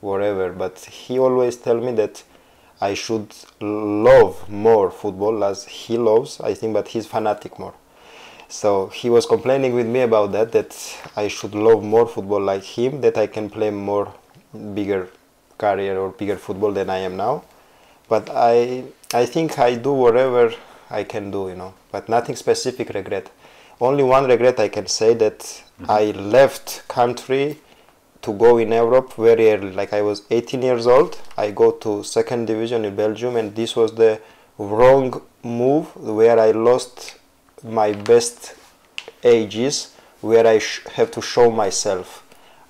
whatever. But he always tell me that I should love more football as he loves. I think, but he's fanatic more. So he was complaining with me about that, that I should love more football like him, that I can play more bigger career or bigger football than I am now. But I think I do whatever I can do, you know, but nothing specific regret. Only one regret I can say, that I left country to go in Europe very early, like I was 18 years old. I go to second division in Belgium, and this was the wrong move where I lost my best ages, where I have to show myself.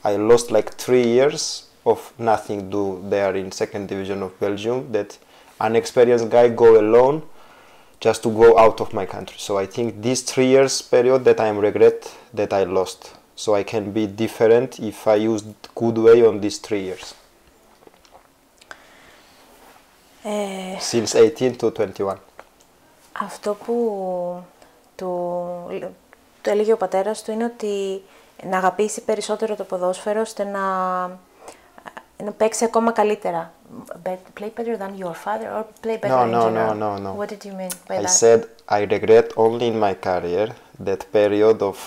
I lost like 3 years of nothing do there in second division of Belgium, that an experienced guy go alone just to go out of my country. So I think this 3 years period that I am regret that I lost. So I can be different if I used good way on these 3 years. Since 18 to 21. Αυτό που του έλεγε ο πατέρας του είναι ότι να αγαπήσει περισσότερο το ποδόσφαιρο ώστε να παίξει ακόμα καλύτερα. Play better than your father or play better in general? No. What did you mean by that? I said I regret only in my career that period of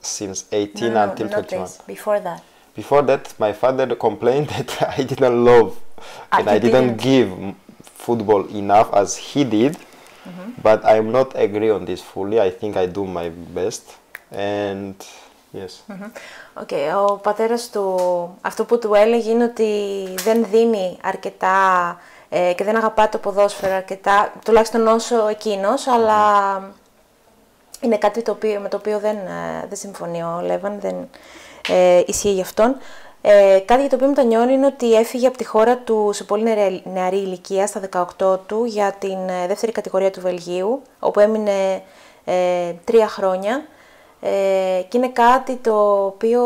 since 18 until 21. Not this. Before that. Before that, my father complained that I didn't love and I didn't give football enough as he did. But I'm not agree on this fully. I think I do my best and yes. Okay, ο πατέρας του, αυτό που του έλεγε είναι ότι δεν δίνει αρκετά και δεν αγαπά το ποδόσφαιρο αρκετά, τουλάχιστον όσο εκείνος, αλλά είναι κάτι με το οποίο δεν συμφωνεί ο Λέβαν, δεν ισχύει για αυτόν. Κάτι για το οποίο μετανιώνει είναι ότι έφυγε από τη χώρα του σε πολύ νεαρή ηλικία, στα 18 του, για την δεύτερη κατηγορία του Βελγίου, όπου έμεινε 3 χρόνια. Και είναι κάτι το οποίο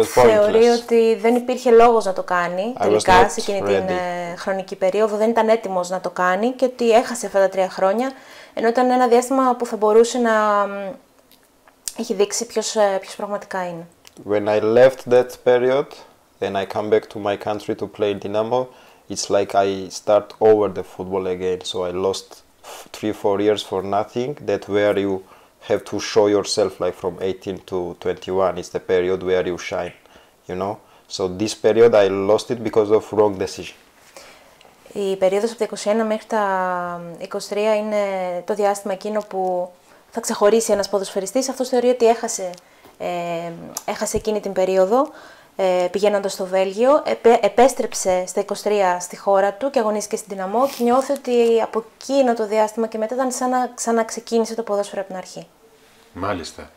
θεωρεί ότι δεν υπήρχε λόγος να το κάνει τελικά σε εκείνη την χρονική περίοδο, δεν ήταν έτοιμος να το κάνει και ότι έχασε αυτά τα 3 χρόνια, ενώ ήταν ένα διάστημα που θα μπορούσε να έχει δείξει ποιος πραγματικά είναι. When I left that period and I come back to my country to play Dinamo, it's like I start over the football again. So I lost 3-4 years for nothing. That where you have to show yourself, like from 18 to 21, it's the period where you shine, you know. So this period I lost it because of wrong decision. Η περίοδος από τα 21 μέχρι τα 23 είναι το διάστημα εκείνο που θα ξεχωρίσει ένας ποδοσφαιριστής. Αυτός θεωρεί ότι έχασε εκείνη την περίοδο, πηγαίνοντας στο Βέλγιο. Επέστρεψε στα 23 στη χώρα του και αγωνίστηκε στην Δυναμό και νιώθει ότι από εκείνο το διάστημα και μετά ήταν σαν να ξαναξεκίνησε το ποδόσφαιρο από την αρχή. Μάλιστα.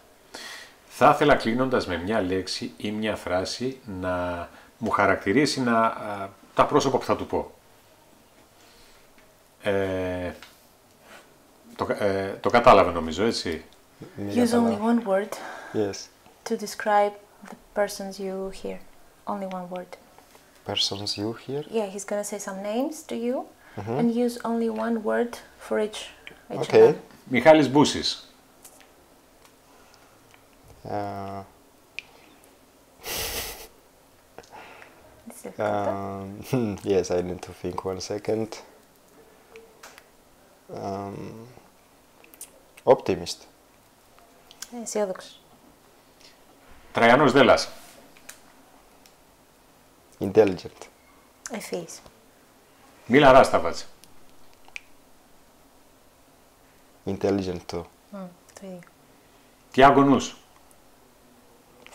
Θα ήθελα κλείνοντας με μια λέξη ή μια φράση να μου χαρακτηρίσει τα πρόσωπα που θα του πω. Το κατάλαβε νομίζω, έτσι. Use only one word Yes. to describe the persons you hear. Only one word. Persons you hear? Yeah, he's gonna say some names to you and use only one word for each Okay. one. Μιχάλης Μπούσης. Yes, I need to think 1 second. Optimist. Αισιόδοξος. Τραϊανός Δέλλας. Intelligent. Ευφύης. Μίλα Ράσταβατς. Intelligent too. Το ίδιο. Τιάγκο Νους.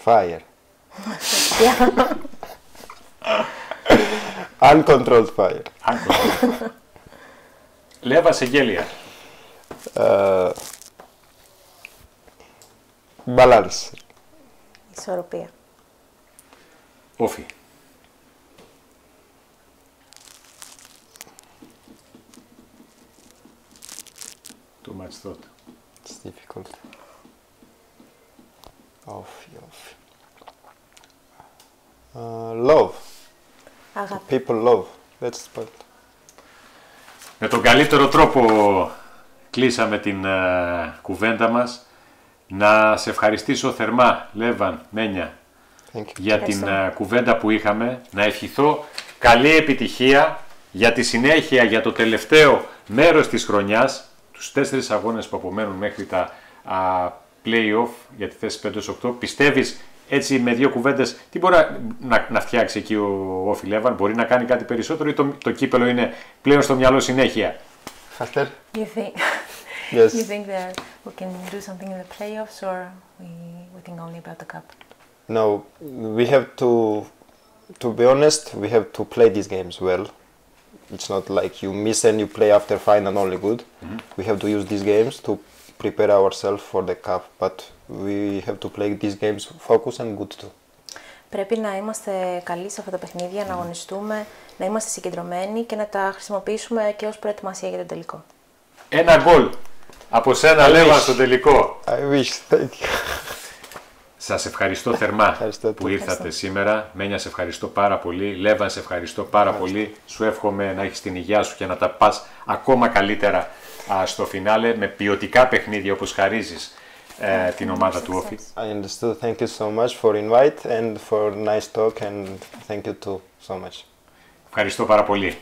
Fire. Uncontrolled fire. Λέβαν Σενγκέλια. Balance. Ισορροπία. ΟΦΗ. Too much thought. It's difficult. Off. Love. Αγάπη. People love. That's the point. Με τον καλύτερο τρόπο κλείσαμε την κουβέντα μας. Να σε ευχαριστήσω θερμά, Λέβαν, Μένια, για την κουβέντα που είχαμε. Να ευχηθώ καλή επιτυχία για τη συνέχεια, για το τελευταίο μέρος της χρονιάς, τους 4 αγώνες που απομένουν μέχρι τα play-off για τη θέση 5-8. Πιστεύεις έτσι με 2 κουβέντες τι μπορεί να φτιάξει εκεί ο ΟΦΗ Λέβαν? Μπορεί να κάνει κάτι περισσότερο ή το κύπελλο είναι πλέον στο μυαλό συνέχεια? Faster? You think that we can do something in the playoffs, or we think only about the cup? No, we have to be honest, we have to play these games well. It's not like you miss and you play after final only good. We have to use these games to prepare ourselves for the cup, but we have to play these games focused and good too. Πρέπει να είμαστε καλοί σε αυτά τα παιχνίδια, να αγωνιστούμε, να είμαστε συγκεντρωμένοι και να τα χρησιμοποιήσουμε και ως προετοιμασία για τον τελικό. Ένα γκολ από σένα, Λέβαν, στο τελικό. I wish, thank you. Σας ευχαριστώ θερμά που ήρθατε σήμερα. Μένια, σε ευχαριστώ πάρα πολύ. Λέβαν, σε ευχαριστώ πάρα πολύ. Σου εύχομαι να έχεις την υγεία σου και να τα πας ακόμα καλύτερα στο φινάλε με ποιοτικά παιχνίδια όπως χαρίζεις την ομάδα του ΟΦΗ. I understood. Thank you so much for invite and for nice talk and thank you too so much. Ευχαριστώ πάρα πολύ.